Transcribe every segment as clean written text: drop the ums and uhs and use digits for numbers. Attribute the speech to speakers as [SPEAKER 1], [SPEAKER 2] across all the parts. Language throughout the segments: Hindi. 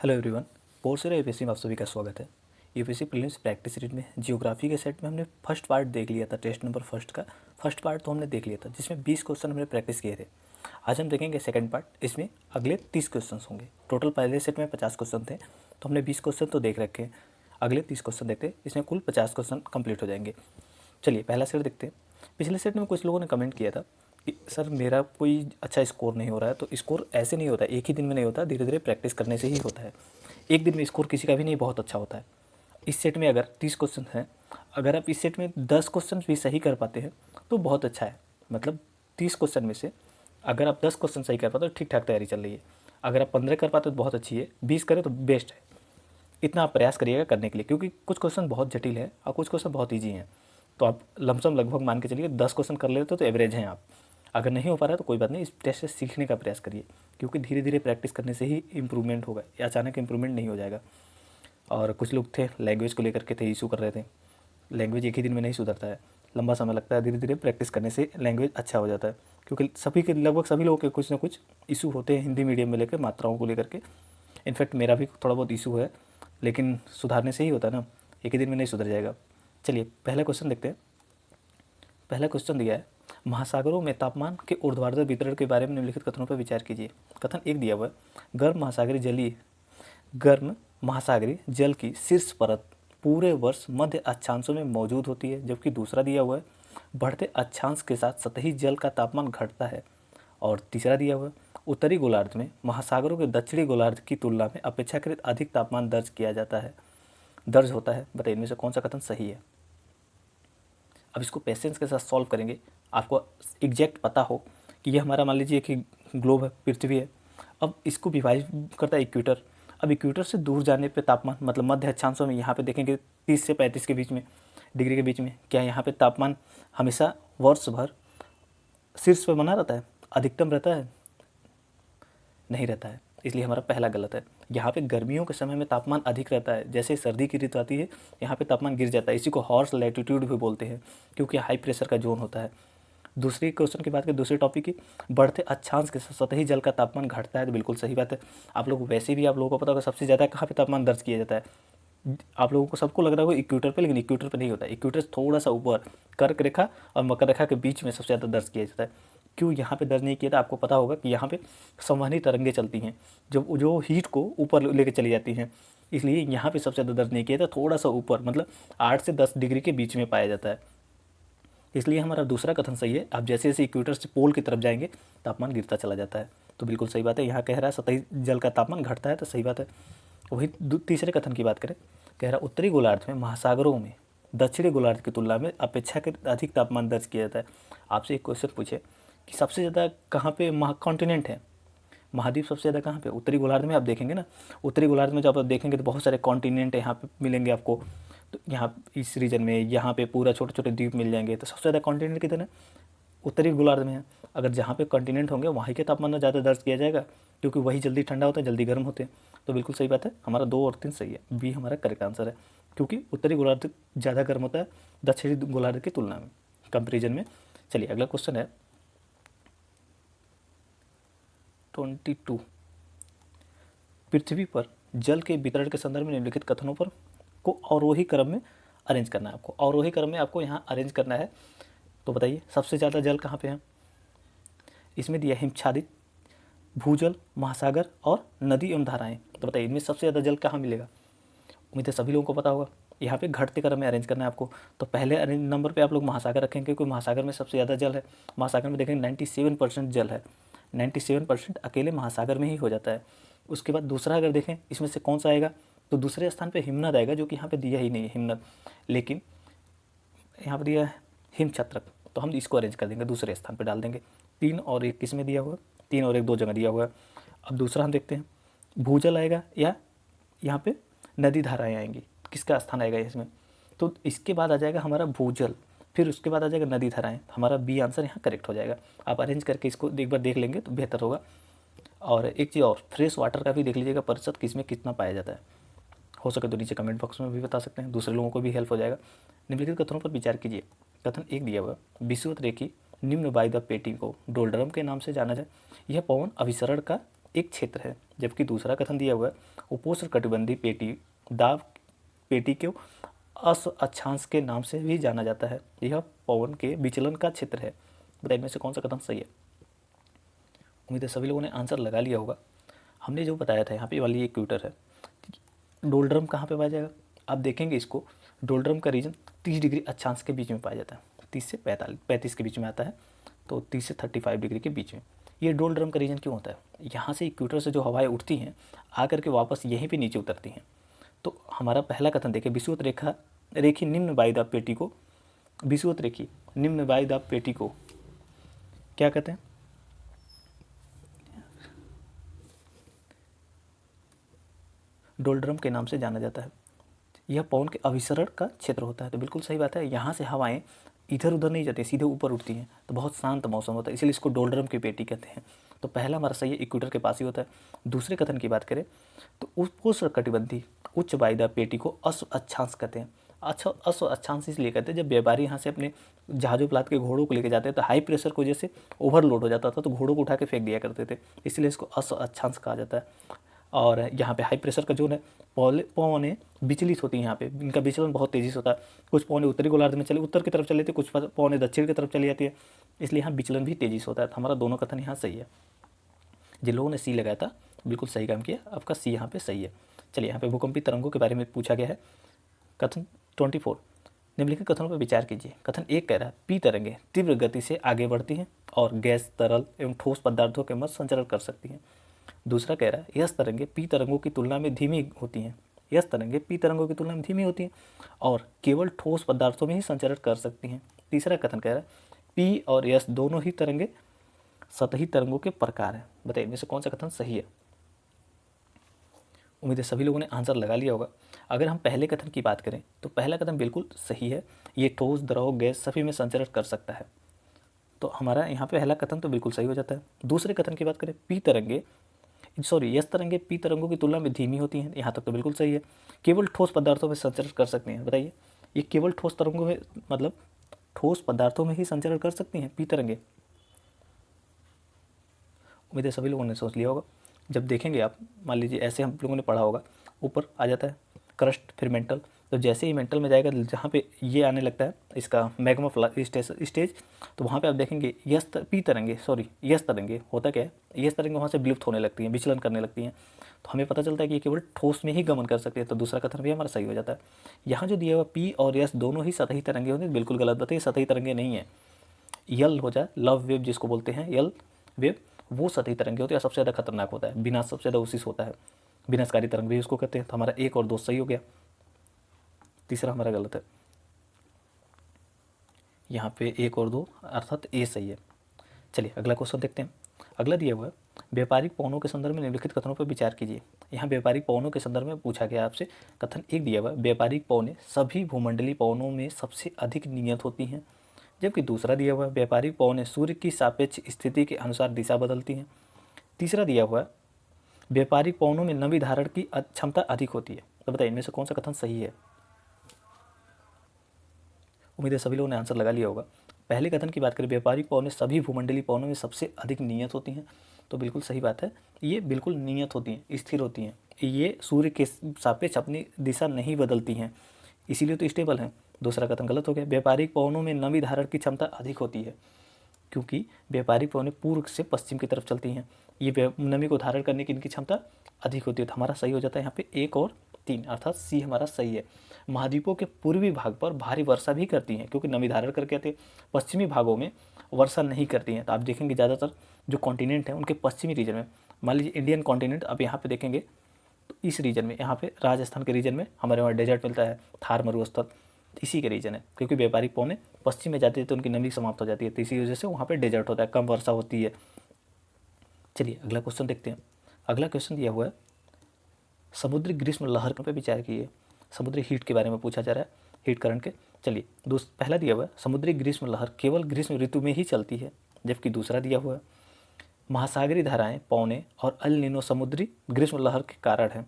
[SPEAKER 1] Hello everyone. कोर्सेरा यूपीएससी में आप सभी का स्वागत है। यूपीएससी प्रीलिम्स प्रैक्टिस सीरीज में जियोग्राफी के सेट में हमने फर्स्ट पार्ट देख लिया था। टेस्ट नंबर फर्स्ट का फर्स्ट पार्ट तो हमने देख लिया था, जिसमें 20 क्वेश्चन हमने प्रैक्टिस किए थे। आज हम देखेंगे सेकंड पार्ट। इसमें अगले 30 क्वेश्चन होंगे। टोटल पहले सेट में 50 क्वेश्चन थे, तो हमने 20 क्वेश्चन तो देख रखे हैं। अगले 30 क्वेश्चन देखते हैं, इसमें कुल 50 क्वेश्चन कंप्लीट हो जाएंगे। चलिए पहला सेट देखते हैं। पिछले सेट में कुछ लोगों ने कमेंट किया था कि सर मेरा कोई अच्छा स्कोर नहीं हो रहा है। तो स्कोर ऐसे नहीं होता, एक ही दिन में नहीं होता, धीरे धीरे प्रैक्टिस करने से ही होता है। एक दिन में स्कोर किसी का भी नहीं बहुत अच्छा होता है। इस सेट में अगर 30 क्वेश्चन हैं, अगर आप इस सेट में 10 क्वेश्चन भी सही कर पाते हैं तो बहुत अच्छा है। मतलब 30 क्वेश्चन में से अगर आप 10 क्वेश्चन सही कर पाते हो, ठीक ठाक तैयारी चल रही है। अगर आप 15 कर पाते हो तो बहुत अच्छी है, 20 करें तो बेस्ट है। इतना आप प्रयास करिएगा करने के लिए, क्योंकि कुछ क्वेश्चन बहुत जटिल है और कुछ क्वेश्चन बहुत ईजी हैं। तो आप लमसम लगभग मान के चलिए 10 क्वेश्चन कर लेते हो तो एवरेज हैं आप। अगर नहीं हो पा रहा है तो कोई बात नहीं, इस टेस्ट से सीखने का प्रयास करिए, क्योंकि धीरे धीरे प्रैक्टिस करने से ही इंप्रूवमेंट होगा, या अचानक इंप्रूवमेंट नहीं हो जाएगा। और कुछ लोग थे लैंग्वेज को लेकर के थे, इशू कर रहे थे। लैंग्वेज एक ही दिन में नहीं सुधरता है, लंबा समय लगता है। धीरे धीरे प्रैक्टिस करने से लैंग्वेज अच्छा हो जाता है, क्योंकि सभी के लगभग सभी लोगों के कुछ ना कुछ इशू होते हैं हिंदी मीडियम में लेकर, मात्राओं को लेकर के। इनफैक्ट मेरा भी थोड़ा बहुत इशू है, लेकिन सुधारने से ही होता है ना, एक ही दिन में नहीं सुधर जाएगा। चलिए पहला क्वेश्चन देखते हैं। पहला क्वेश्चन दिया है, महासागरों में तापमान के ऊर्ध्वाधर वितरण के बारे में निम्नलिखित कथनों पर विचार कीजिए। कथन एक दिया हुआ है, गर्म महासागरीय जल की शीर्ष परत पूरे वर्ष मध्य अक्षांशों में मौजूद होती है। जबकि दूसरा दिया हुआ है, बढ़ते अक्षांश के साथ सतही जल का तापमान घटता है। और तीसरा दिया हुआ है, उत्तरी गोलार्ध में महासागरों के दक्षिणी गोलार्ध की तुलना में अपेक्षाकृत अधिक तापमान दर्ज होता है। बताइए इनमें से कौन सा कथन सही है। अब इसको पेशेंस के साथ सॉल्व करेंगे। आपको एग्जैक्ट पता हो कि ये हमारा मान लीजिए कि ग्लोब है, पृथ्वी है। अब इसको विभाजित करता है इक्वेटर। अब इक्वेटर से दूर जाने पे तापमान, मतलब मध्य अक्षांशों में यहाँ पे देखेंगे 30 से 35 के बीच में, डिग्री के बीच में, क्या यहाँ पे तापमान हमेशा वर्ष भर शीर्ष पे बना रहता है, अधिकतम रहता है? नहीं रहता है, इसलिए हमारा पहला गलत है। यहाँ पे गर्मियों के समय में तापमान अधिक रहता है, जैसे सर्दी की ऋतु आती है यहाँ पे तापमान गिर जाता है। इसी को हॉर्स लैटिट्यूड भी बोलते हैं, क्योंकि हाई प्रेशर का जोन होता है। दूसरी क्वेश्चन की बात करें, दूसरे टॉपिक की, बढ़ते अक्षांश के साथ सतही जल का तापमान घटता है, तो बिल्कुल सही बात है। आप लोग वैसे भी, आप लोगों को पता होगा सबसे ज़्यादा कहाँ पे तापमान दर्ज किया जाता है। आप लोगों को सबको लग रहा होगा इक्वेटर पे, लेकिन इक्वेटर पे नहीं होता है। इक्वेटर थोड़ा सा ऊपर कर्क रेखा और मकर रेखा के बीच में सबसे ज़्यादा दर्ज किया जाता है। क्यों यहाँ पे दर्ज नहीं किया था? आपको पता होगा कि यहाँ पे संवहनी तरंगें चलती हैं, जो हीट को ऊपर लेके चली जाती हैं, इसलिए यहाँ पे सबसे ज़्यादा दर्ज नहीं किया था। थोड़ा सा ऊपर, मतलब 8 से 10 डिग्री के बीच में पाया जाता है, इसलिए हमारा दूसरा कथन सही है। आप जैसे जैसे इक्वेटर से पोल की तरफ जाएंगे तापमान गिरता चला जाता है, तो बिल्कुल सही बात है। यहाँ कह रहा है सतही जल का तापमान घटता है, तो सही बात है। वही तीसरे कथन की बात करें, कह रहा उत्तरी गोलार्ध में महासागरों में दक्षिणी गोलार्ध की तुलना में अपेक्षाकृत अधिक तापमान दर्ज किया जाता है। आपसे एक क्वेश्चन पूछे कि सबसे ज़्यादा कहाँ पे कॉन्टिनेंट है, महाद्वीप सबसे ज़्यादा कहाँ पे? उत्तरी गोलार्ध में। आप देखेंगे ना, उत्तरी गोलार्ध में जब आप देखेंगे तो बहुत सारे कॉन्टिनेंट यहाँ पे मिलेंगे आपको। तो यहाँ इस रीजन में यहाँ पे पूरा छोटे छोटे द्वीप मिल जाएंगे। तो सबसे ज़्यादा कॉन्टिनेंट किधर है? उत्तरी गोलार्ध में है। अगर जहाँ पे कॉन्टिनेंट होंगे वहीं के तापमान में ज़्यादा दर्ज किया जाएगा, क्योंकि वही जल्दी ठंडा होता है, जल्दी गर्म होते हैं। तो बिल्कुल सही बात है, हमारा 2 और 3 सही है, बी हमारा करेक्ट आंसर है। क्योंकि उत्तरी गोलार्ध ज़्यादा गर्म होता है दक्षिणी गोलार्ध की तुलना में, कंपेरिजन में। चलिए अगला क्वेश्चन है 22। पृथ्वी पर जल के वितरण के संदर्भ में निम्नलिखित कथनों पर को अवरोही क्रम में अरेंज करना है आपको। अवरोही क्रम में आपको यहाँ अरेंज करना है। तो बताइए सबसे ज़्यादा जल कहाँ पे है? इसमें दिया हिमच्छादित, भूजल, महासागर और नदी एवं धाराएं। तो बताइए इनमें सबसे ज़्यादा जल कहाँ मिलेगा? उम्मीद है सभी लोगों को पता होगा। यहाँ पे घटते क्रम में अरेंज करना है आपको। तो पहले अरेंज नंबर पे आप लोग महासागर रखेंगे, क्योंकि महासागर में सबसे ज़्यादा जल है। महासागर में देखेंगे 97% जल है, 97% अकेले महासागर में ही हो जाता है। उसके बाद दूसरा अगर देखें इसमें से कौन सा आएगा, तो दूसरे स्थान पे हिमनद आएगा, जो कि यहाँ पे दिया ही नहीं है हिमनद, लेकिन यहाँ पर दिया है हिमछत्रक। तो हम इसको अरेंज कर देंगे, दूसरे स्थान पर डाल देंगे। 3 और 1 किस में दिया हुआ है? 3 और 1 2 जगह दिया हुआ है। अब दूसरा हम देखते हैं, भूजल आएगा या यहाँ पे नदी धाराएँ आएंगी, किसका स्थान आएगा इसमें? तो इसके बाद आ जाएगा हमारा भूजल, फिर उसके बाद आ जाएगा नदी धाराएँ। हमारा बी आंसर यहाँ करेक्ट हो जाएगा। आप अरेंज करके इसको एक बार देख लेंगे तो बेहतर होगा। और एक चीज़ और, फ्रेश वाटर का भी देख लीजिएगा प्रतिशत किसमें कितना पाया जाता है। हो सके तो नीचे कमेंट बॉक्स में भी बता सकते हैं, दूसरे लोगों को भी हेल्प हो जाएगा। निम्नलिखित कथनों पर विचार कीजिए। कथन 1 दिया हुआ, विषुवत रेखी निम्न वायुदाब पेटी को डोलड्रम के नाम से जाना जाए। यह पवन अभिसरण का एक क्षेत्र है, जबकि दूसरा कथन दिया हुआ है उपोष्णकटिबंधीय पेटी दाब पेटी को अक्षांश के नाम से भी जाना जाता है। यह पवन के विचलन का क्षेत्र है। बताइए इनमें से कौन सा कथन सही है। उम्मीद है सभी लोगों ने आंसर लगा लिया होगा। हमने जो बताया था यहाँ पे वाली इक्वेटर है। डोलड्रम कहाँ पे पाया जाएगा, आप देखेंगे इसको, डोलड्रम का रीजन 30 डिग्री अक्षांश के बीच में पाया जाता है, 30 से 35 के बीच में आता है, तो 30 से 35 डिग्री के बीच में। ये डोलड्रम का रीजन क्यों होता है, यहाँ से इक्वेटर से जो हवाएं उठती हैं आकर के वापस यहीं पे नीचे उतरती हैं। तो हमारा पहला कथन देखिए, विषुवत रेखा रेखी निम्न वायुदाब पेटी को, विषुवत रेखी निम्न वायुदाब पेटी को क्या कहते हैं, डोलड्रम के नाम से जाना जाता है। यह पवन के अभिसरण का क्षेत्र होता है। तो बिल्कुल सही बात है, यहाँ से हवाएं इधर उधर नहीं जाती, सीधे ऊपर उठती हैं, तो बहुत शांत मौसम होता है, इसलिए इसको डोलड्रम की पेटी कहते हैं। तो पहला हमारा सही है, इक्वेटर के पास ही होता है। दूसरे कथन की बात करें तो उपोष्णकटिबंधीय उच्च वायुदाब पेटी को अश्व अक्षांश कहते हैं। अच्छा, अश्व अक्षांश इसलिए कहते हैं जब व्यापारी यहाँ से अपने जहाजों पर लाद के घोड़ों को लेके जाते हैं तो हाई प्रेशर की वजह से ओवरलोड हो जाता था, तो घोड़ों को उठा के फेंक दिया करते थे, इसलिए इसको अश्व अक्षांश कहा जाता है। और यहाँ पे हाई प्रेशर का जोन है, पवनें विचलित होती हैं, यहाँ पे इनका विचलन बहुत तेज़ी से होता है। कुछ पवनें उत्तरी गोलार्ध में उत्तर की तरफ चली जाती है, कुछ पवनें दक्षिण की तरफ चली जाती है, इसलिए यहाँ विचलन भी तेज़ी से होता है। तो हमारा दोनों कथन यहाँ सही है। जिन लोगों ने सी लगाया था बिल्कुल सही काम किया, आपका सी यहाँ पे सही है। चलिए यहाँ पे भूकंपी तरंगों के बारे में पूछा गया है। कथन 24, निम्नलिखित कथनों पर विचार कीजिए। कथन 1 कह रहा है पी तरंगें तीव्र गति से आगे बढ़ती हैं और गैस, तरल एवं ठोस पदार्थों के मध्य संचरण कर सकती हैं। दूसरा कह रहा है यस तरंगें पी तरंगों की तुलना में धीमी होती हैं, यस तरंगें पी तरंगों की तुलना में धीमी होती हैं और केवल ठोस पदार्थों में ही संचरण कर सकती हैं। तीसरा कथन कह रहा है पी और यस दोनों ही तरंगें सतही तरंगों के प्रकार हैं। बताइए इनमें से कौन सा कथन सही है। उम्मीद है सभी लोगों ने आंसर लगा लिया होगा। अगर हम पहले कथन की बात करें तो पहला कथन बिल्कुल सही है, ये ठोस, द्रव, गैस सभी में संचरण कर सकता है, तो हमारा यहाँ पे पहला कथन तो बिल्कुल सही हो जाता है। दूसरे कथन की बात करें पी तरंगे यस तरंगे पी तरंगों की तुलना में धीमी होती हैं, यहाँ तक तो बिल्कुल सही है। केवल ठोस पदार्थों में संचरण कर सकती हैं। बताइए ये केवल ठोस तरंगों में, मतलब ठोस पदार्थों में ही संचरण कर सकती हैं पी तरंगे। उम्मीद है सभी लोगों ने सोच लिया होगा। जब देखेंगे आप, मान लीजिए ऐसे हम लोगों ने पढ़ा होगा, ऊपर आ जाता है क्रस्ट, फिर मेंटल, तो जैसे ही मेंटल में जाएगा जहाँ पे ये आने लगता है इसका मैग्मा स्टेज, तो वहाँ पे आप देखेंगे यस तरंगे होता क्या है, यस तरंगे वहाँ से विलुप्त होने लगती हैं, विचलन करने लगती हैं, तो हमें पता चलता है कि ये केवल ठोस में ही गमन कर सकती है, तो दूसरा कथन भी हमारा सही हो जाता है। यहाँ जो दिया हुआ पी और यस दोनों ही सतही तरंगे होते हैं, बिल्कुल गलत बताइए, सतही तरंगे नहीं है। यल हो जाए, लव वेव जिसको बोलते हैं, यल वेव, वो सतही तरंगे होती है, सबसे ज़्यादा खतरनाक होता है, विनाश सबसे ज़्यादा उसी से होता है, विनाशकारी तरंग भी उसको कहते हैं। तो हमारा 1 और 2 सही हो गया, तीसरा हमारा गलत है। यहाँ पे 1 और 2 अर्थात ए सही है। चलिए अगला क्वेश्चन देखते हैं। अगला दिया हुआ है व्यापारिक पवनों के संदर्भ में निम्नलिखित कथनों पर विचार कीजिए। यहाँ व्यापारिक पवनों के संदर्भ में पूछा गया आपसे। कथन 1 दिया हुआ है व्यापारिक पवनें सभी भूमंडलीय पवनों में सबसे अधिक नियत होती हैं, जबकि दूसरा दिया हुआ है व्यापारिक पवनें सूर्य की सापेक्ष स्थिति के अनुसार दिशा बदलती हैं। तीसरा दिया हुआ है व्यापारिक पवनों में नमी धारण की क्षमता अधिक होती है। तो बताइए इनमें से कौन सा कथन सही है। उम्मीद है सभी लोगों ने आंसर लगा लिया होगा। पहले कथन की बात करें व्यापारिक पवनें सभी भूमंडलीय पवनों में सबसे अधिक नियत होती हैं, तो बिल्कुल सही बात है, ये बिल्कुल नियत होती हैं, स्थिर होती हैं, ये सूर्य के सापेक्ष अपनी दिशा नहीं बदलती हैं, इसीलिए तो स्टेबल हैं। दूसरा कथन गलत हो गया। व्यापारिक पवनों में नमी धारण की क्षमता अधिक होती है, क्योंकि व्यापारिक पवनें पूर्व से पश्चिम की तरफ चलती हैं, ये नमी को धारण करने की इनकी क्षमता अधिक होती है। तो हमारा सही हो जाता है यहाँ पे 1 और 3 अर्थात सी हमारा सही है। महाद्वीपों के पूर्वी भाग पर भारी वर्षा भी करती हैं, क्योंकि नमी धारण करके आते, पश्चिमी भागों में वर्षा नहीं करती हैं। तो आप देखेंगे ज़्यादातर जो कॉन्टिनेंट हैं उनके पश्चिमी रीजन में, मान लीजिए इंडियन कॉन्टिनेंट, अब यहाँ पे देखेंगे तो इस रीजन में, यहाँ पे राजस्थान के रीजन में हमारे वहाँ डेजर्ट मिलता है, थार मरुस्थल, इसी के रीजन है, क्योंकि व्यापारिक पवनें पश्चिम में जाती है तो उनकी नमी समाप्त हो जाती है, तो इसी वजह से वहाँ पे डेजर्ट होता है, कम वर्षा होती है। चलिए अगला क्वेश्चन देखते हैं। अगला क्वेश्चन दिया हुआ है समुद्री ग्रीष्म लहर पर विचार कीजिए। समुद्री हीट के बारे में पूछा जा रहा है, हीट करंट के। चलिए पहला दिया हुआ है समुद्री ग्रीष्म लहर केवल ग्रीष्म ऋतु में ही चलती है, जबकि दूसरा दिया हुआ है महासागरीय धाराएं, पवनें और अल नीनो समुद्री ग्रीष्म लहर के कारण है।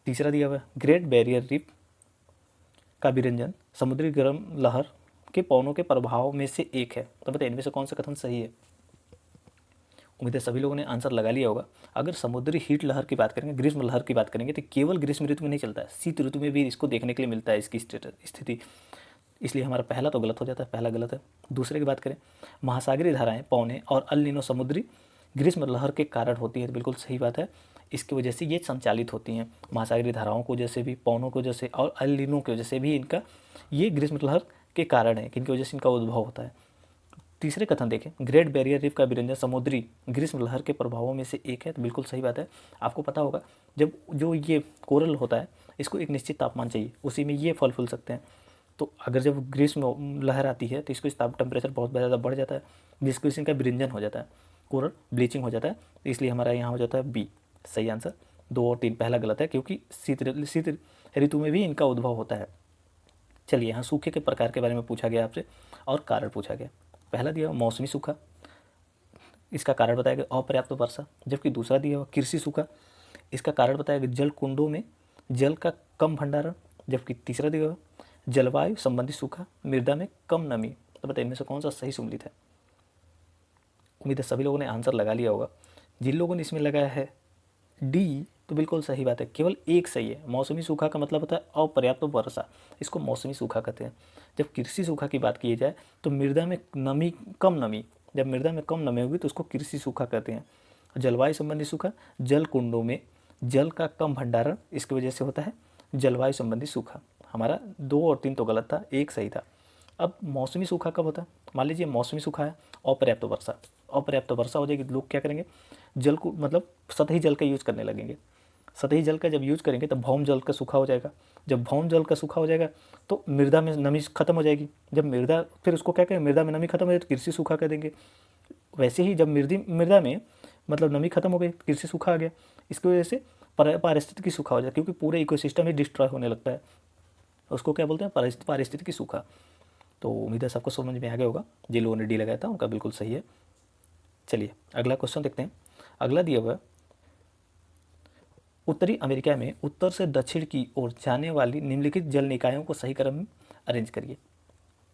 [SPEAKER 1] तीसरा दिया हुआ है ग्रेट बैरियर रीफ का विरंजन समुद्री गर्म लहर के पवनों के प्रभाव में से एक है। तो बताइए इनमें से कौन सा कथन सही है। उम्मीद है सभी लोगों ने आंसर लगा लिया होगा। अगर समुद्री हीट लहर की बात करेंगे, ग्रीष्म लहर की बात करेंगे, तो केवल ग्रीष्म ऋतु में नहीं चलता है, शीत ऋतु में भी इसको देखने के लिए मिलता है इसकी स्थिति। इसलिए हमारा पहला तो गलत हो जाता है, पहला गलत है। दूसरे की बात करें, महासागरीय धाराएं पौने और अल नीनो समुद्री ग्रीष्म लहर के कारण होती है, तो बिल्कुल सही बात है। इसकी वजह से ये संचालित होती हैं, महासागरीय धाराओं को जैसे भी, पौनों को जैसे, और अल नीनो की वजह से भी इनका ये ग्रीष्म लहर के कारण है, किनकी वजह से इनका उद्भव होता है। तीसरे कथन देखें, ग्रेट बैरियर रीफ का विरंजन समुद्री ग्रीष्म लहर के प्रभावों में से एक है, तो बिल्कुल सही बात है। आपको पता होगा जब जो ये कोरल होता है, इसको एक निश्चित तापमान चाहिए, उसी में ये फल फूल सकते हैं। तो अगर जब ग्रीष्म लहर आती है तो इसको टेम्परेचर बहुत ज़्यादा बढ़ जाता है, जिसकी वजह से इनका विरंजन हो जाता है, कोरल ब्लीचिंग हो जाता है। तो इसलिए हमारा यहाँ हो जाता है बी सही आंसर। 2 और 3 पहला गलत है, क्योंकि शीत ऋतु में भी इनका उद्भव होता है। चलिए, यहाँ सूखे के प्रकार के बारे में पूछा गया आपसे और कारण पूछा गया। पहला दिया मौसमी सूखा, इसका कारण बताया गया अपर्याप्त वर्षा। जबकि दूसरा दिया हुआ कृषि सूखा, इसका कारण बताया गया जल कुंडों में जल का कम भंडारण। जबकि तीसरा दिया हुआ जलवायु संबंधी सूखा, मृदा में कम नमी। तो बताइए इनमें से कौन सा सही सम्मिलित है। उम्मीद है सभी लोगों ने आंसर लगा लिया होगा। जिन लोगों ने इसमें लगाया है डी, तो बिल्कुल सही बात है, केवल एक सही है। मौसमी सूखा का मतलब होता है अपर्याप्त वर्षा, इसको मौसमी सूखा कहते हैं। जब कृषि सूखा की बात की जाए तो मृदा में नमी, कम नमी, जब मृदा में कम नमी होगी तो उसको कृषि सूखा कहते हैं। जलवायु संबंधी सूखा, जल कुंडों में जल का कम भंडारण, इसकी वजह से होता है जलवायु संबंधी सूखा। हमारा 2 और 3 तो गलत था, एक सही था। अब मौसमी सूखा कब होता है, मान लीजिए मौसमी सूखा है, अपर्याप्त वर्षा, अपर्याप्त वर्षा हो जाएगी तो लोग क्या करेंगे, जल को मतलब सतही जल का यूज़ करने लगेंगे। सतही जल का जब यूज़ करेंगे तो भौम जल का सूखा हो जाएगा। जब भौम जल का सूखा हो जाएगा तो मृदा में नमी खत्म हो जाएगी। जब मृदा, फिर उसको क्या करें, मृदा में नमी खत्म हो जाए तो कृषि सूखा कर देंगे। वैसे ही जब मृदा में मतलब नमी खत्म हो गई, कृषि सूखा आ गया। इसकी वजह से पारिस्थितिकी सूखा हो जाए, क्योंकि पूरे इकोसिस्टम ही डिस्ट्रॉय होने लगता है। उसको क्या बोलते हैं, पारिस्थितिकी सूखा। तो उम्मीद है सबको समझ में आ गया होगा। जिन लोगों ने डी लगाया था उनका बिल्कुल सही है। चलिए अगला क्वेश्चन देखते हैं। अगला दिया हुआ है, उत्तरी अमेरिका में उत्तर से दक्षिण की ओर जाने वाली निम्नलिखित जल निकायों को सही क्रम में अरेंज करिए।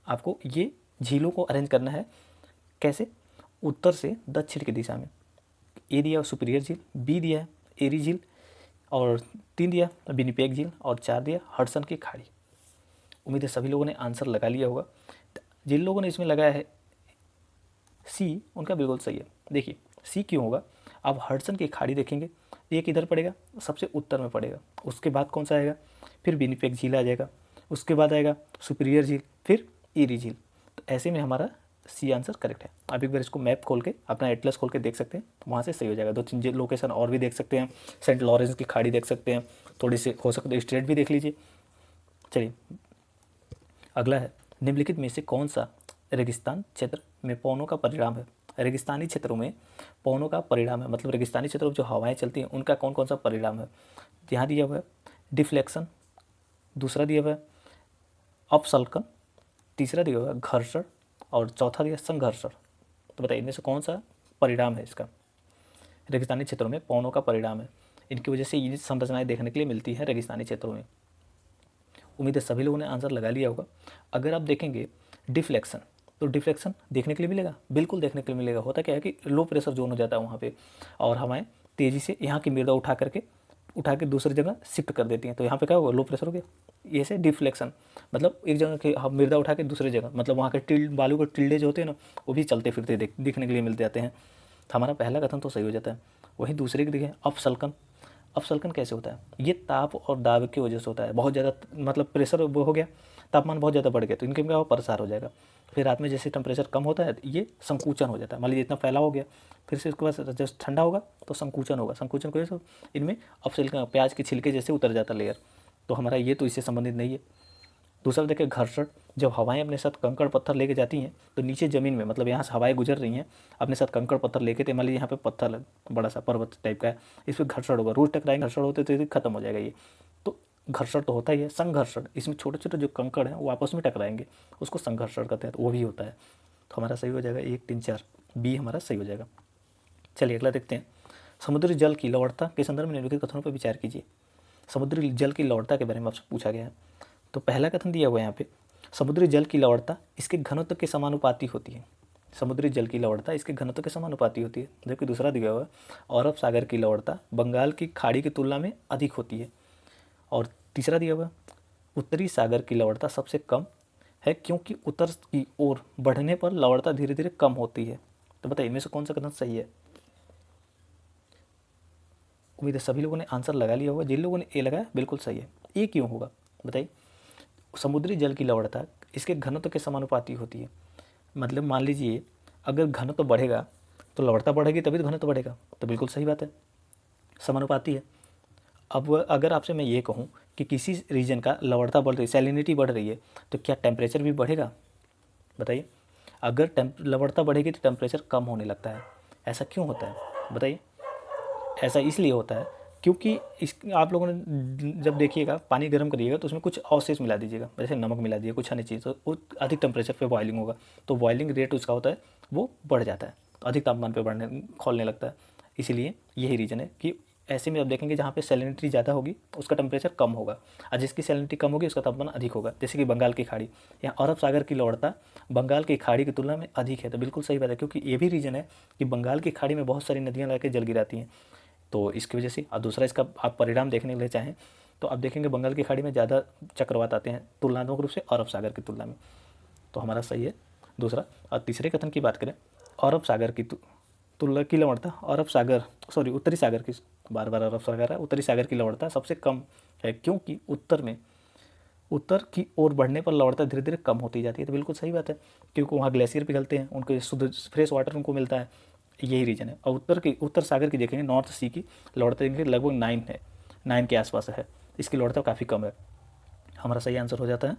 [SPEAKER 1] आपको ये झीलों को अरेंज करना है कैसे, उत्तर से दक्षिण की दिशा में। ए दिया सुपीरियर झील, बी दिया है एरी झील, और 3 दिया विनिपेग झील, और 4 दिया हडसन की खाड़ी। उम्मीद है सभी लोगों ने आंसर लगा लिया होगा। जिन लोगों ने इसमें लगाया है सी, उनका बिल्कुल सही है। देखिए सी क्यों होगा, आप हडसन की खाड़ी देखेंगे, ये किधर पड़ेगा, सबसे उत्तर में पड़ेगा। उसके बाद कौन सा आएगा, फिर विनिपेग झील आ जाएगा, उसके बाद आएगा सुपीरियर झील, फिर एरी झील। तो ऐसे में हमारा सी आंसर करेक्ट है। आप एक बार इसको मैप खोल के, अपना एटलस खोल के देख सकते हैं, तो वहाँ से सही हो जाएगा। 2-3 लोकेशन और भी देख सकते हैं, सेंट लॉरेंस की खाड़ी देख सकते हैं, थोड़ी सी हो सकता है स्ट्रेट भी देख लीजिए। चलिए अगला है, निम्नलिखित में से कौन सा रेगिस्तान क्षेत्र में पवनों का परिणाम है। रेगिस्तानी क्षेत्रों में पवनों का परिणाम है, मतलब रेगिस्तानी क्षेत्रों में जो हवाएं चलती हैं उनका कौन कौन सा परिणाम है। यहाँ दिया हुआ है डिफ्लेक्शन, दूसरा दिया हुआ है अपसल्कन, तीसरा दिया हुआ है घर्षण, और चौथा दिया संघर्षण। तो बताइए इनमें से कौन सा परिणाम है इसका। रेगिस्तानी क्षेत्रों में पवनों का परिणाम है, इनकी वजह से ये संरचनाएं देखने के लिए मिलती है रेगिस्तानी क्षेत्रों में। उम्मीद है सभी लोगों ने आंसर लगा लिया होगा। अगर आप देखेंगे डिफ्लेक्शन, तो डिफ्लेक्शन देखने के लिए मिलेगा, बिल्कुल देखने के लिए मिलेगा। होता क्या है कि लो प्रेशर जोन हो जाता है वहाँ पे, और हवाएं तेज़ी से यहाँ की मृदा उठा के दूसरी जगह शिफ्ट कर देती हैं। तो यहाँ पे क्या होगा, लो प्रेशर हो गया, ये से डिफ्लेक्शन, मतलब एक जगह के हम मृदा उठा के दूसरी जगह, मतलब वहाँ के बालू के टिल्डे जो होते हैं ना, वो भी चलते फिरते दिखने के लिए मिलते जाते हैं। तो हमारा पहला कथन तो सही हो जाता है। वहीं दूसरे की देखें अपसल्कन, अपसल्कन कैसे होता है, ये ताप और दाब की वजह से होता है। बहुत ज़्यादा मतलब प्रेशर वो हो गया, तापमान बहुत ज़्यादा बढ़ गया, तो इनके क्या हो, प्रसार हो जाएगा। फिर रात में जैसे टेम्परेचर कम होता है ये संकुचन हो जाता है, मान लीजिए इतना फैलाव हो गया, फिर से उसके बाद जब ठंडा होगा तो संकुचन होगा, संकुचन की वजह से इनमें अपसल्कन, प्याज के छिलके जैसे उतर जाता लेयर। तो हमारा ये तो इससे संबंधित नहीं है। दूसरा देखिए घर्षण, जब हवाएं अपने साथ कंकड़ पत्थर लेके जाती हैं तो नीचे ज़मीन में, मतलब यहाँ से हवाएं गुजर रही हैं अपने साथ कंकड़ पत्थर लेके, तो मान लीजिए यहाँ पे पत्थर बड़ा सा पर्वत टाइप का है, इस पर घर्षण होगा, रोज टकराएंगे, घर्षण होते तो खत्म हो जाएगा ये। तो घर्षण तो होता ही है। संघर्षण, इसमें छोटे छोटे जो कंकड़ हैं वो आपस में टकराएंगे, उसको संघर्षण कहते हैं, तो वो भी होता है। तो हमारा सही हो जाएगा 1, 3, 4, बी हमारा सही हो जाएगा। चलिए अगला देखते हैं। समुद्री जल की लवणता के संदर्भ में निम्नलिखित कथनों पर विचार कीजिए। समुद्री जल की लवणता के बारे में आपसे पूछा गया है। तो पहला कथन दिया हुआ है यहाँ पे, समुद्री जल की लवणता इसके घनत्व के समानुपाती होती है। समुद्री जल की लवणता इसके घनत्व के समानुपाती होती है। जबकि दूसरा दिया हुआ है अरब सागर की लवणता बंगाल की खाड़ी की तुलना में अधिक होती है। और तीसरा दिया हुआ है उत्तरी सागर की लवणता सबसे कम है क्योंकि उत्तर की ओर बढ़ने पर लवणता धीरे धीरे कम होती है। तो बताइए इनमें से कौन सा कथन सही है? उम्मीद है सभी लोगों ने आंसर लगा लिया होगा। जिन लोगों ने ए लगाया बिल्कुल सही है। ए क्यों होगा बताइए? समुद्री जल की लवणता इसके घनत्व के समानुपाती होती है। मतलब मान लीजिए अगर घनत्व बढ़ेगा तो लवणता बढ़ेगी तभी तो घनत्व बढ़ेगा, तो बिल्कुल सही बात है, समानुपाती है। अब अगर आपसे मैं ये कहूँ कि किसी रीजन का लवणता बढ़ रही है, सैलिनिटी बढ़ रही है, तो क्या टेम्परेचर भी बढ़ेगा? बताइए। अगर लवणता बढ़ेगी तो टेम्परेचर कम होने लगता है। ऐसा क्यों होता है बताइए? ऐसा इसलिए होता है क्योंकि इस आप लोगों ने जब देखिएगा पानी गर्म करिएगा तो उसमें कुछ अवशेष मिला दीजिएगा, जैसे नमक मिला दीजिए, कुछ अन्य चीज़, तो वो अधिक टेम्परेचर पे बॉइलिंग होगा, तो बॉइलिंग रेट उसका होता है वो बढ़ जाता है, तो अधिक तापमान पे बढ़ने खोलने लगता है। इसीलिए यही रीज़न है कि ऐसे में आप देखेंगे जहाँ पे सैलिनिटी ज़्यादा होगी उसका टेम्परेचर कम होगा, और जिसकी सैलिनिटी कम होगी उसका तापमान अधिक होगा। जैसे कि बंगाल की खाड़ी, यहाँ अरब सागर की लवणता बंगाल की खाड़ी की तुलना में अधिक है, तो बिल्कुल सही बात है, क्योंकि ये भी रीज़न है कि बंगाल की खाड़ी में बहुत सारी नदियाँ लगा के जल गिराती हैं, तो इसकी वजह से। और दूसरा इसका आप परिणाम देखने के लिए चाहें तो आप देखेंगे बंगाल की खाड़ी में ज़्यादा चक्रवात आते हैं तुलनात्मक रूप से अरब सागर की तुलना में, तो हमारा सही है दूसरा। और तीसरे कथन की बात करें, अरब सागर की तुलना की लवणता अरब सागर उत्तरी सागर की, बार बार अरब सागर है, उत्तरी सागर की लवणता सबसे कम है क्योंकि उत्तर की ओर बढ़ने पर लवणता धीरे धीरे कम होती जाती है, तो बिल्कुल सही बात है, क्योंकि वहाँ ग्लेशियर पिघलते हैं, उनके शुद्ध फ्रेश वाटर उनको मिलता है, यही रीजन है। और उत्तर सागर की देखेंगे, नॉर्थ सी की लवणता देखेंगे लगभग 9 है, 9 के आसपास है, इसकी लवणता काफ़ी कम है, हमारा सही आंसर हो जाता है।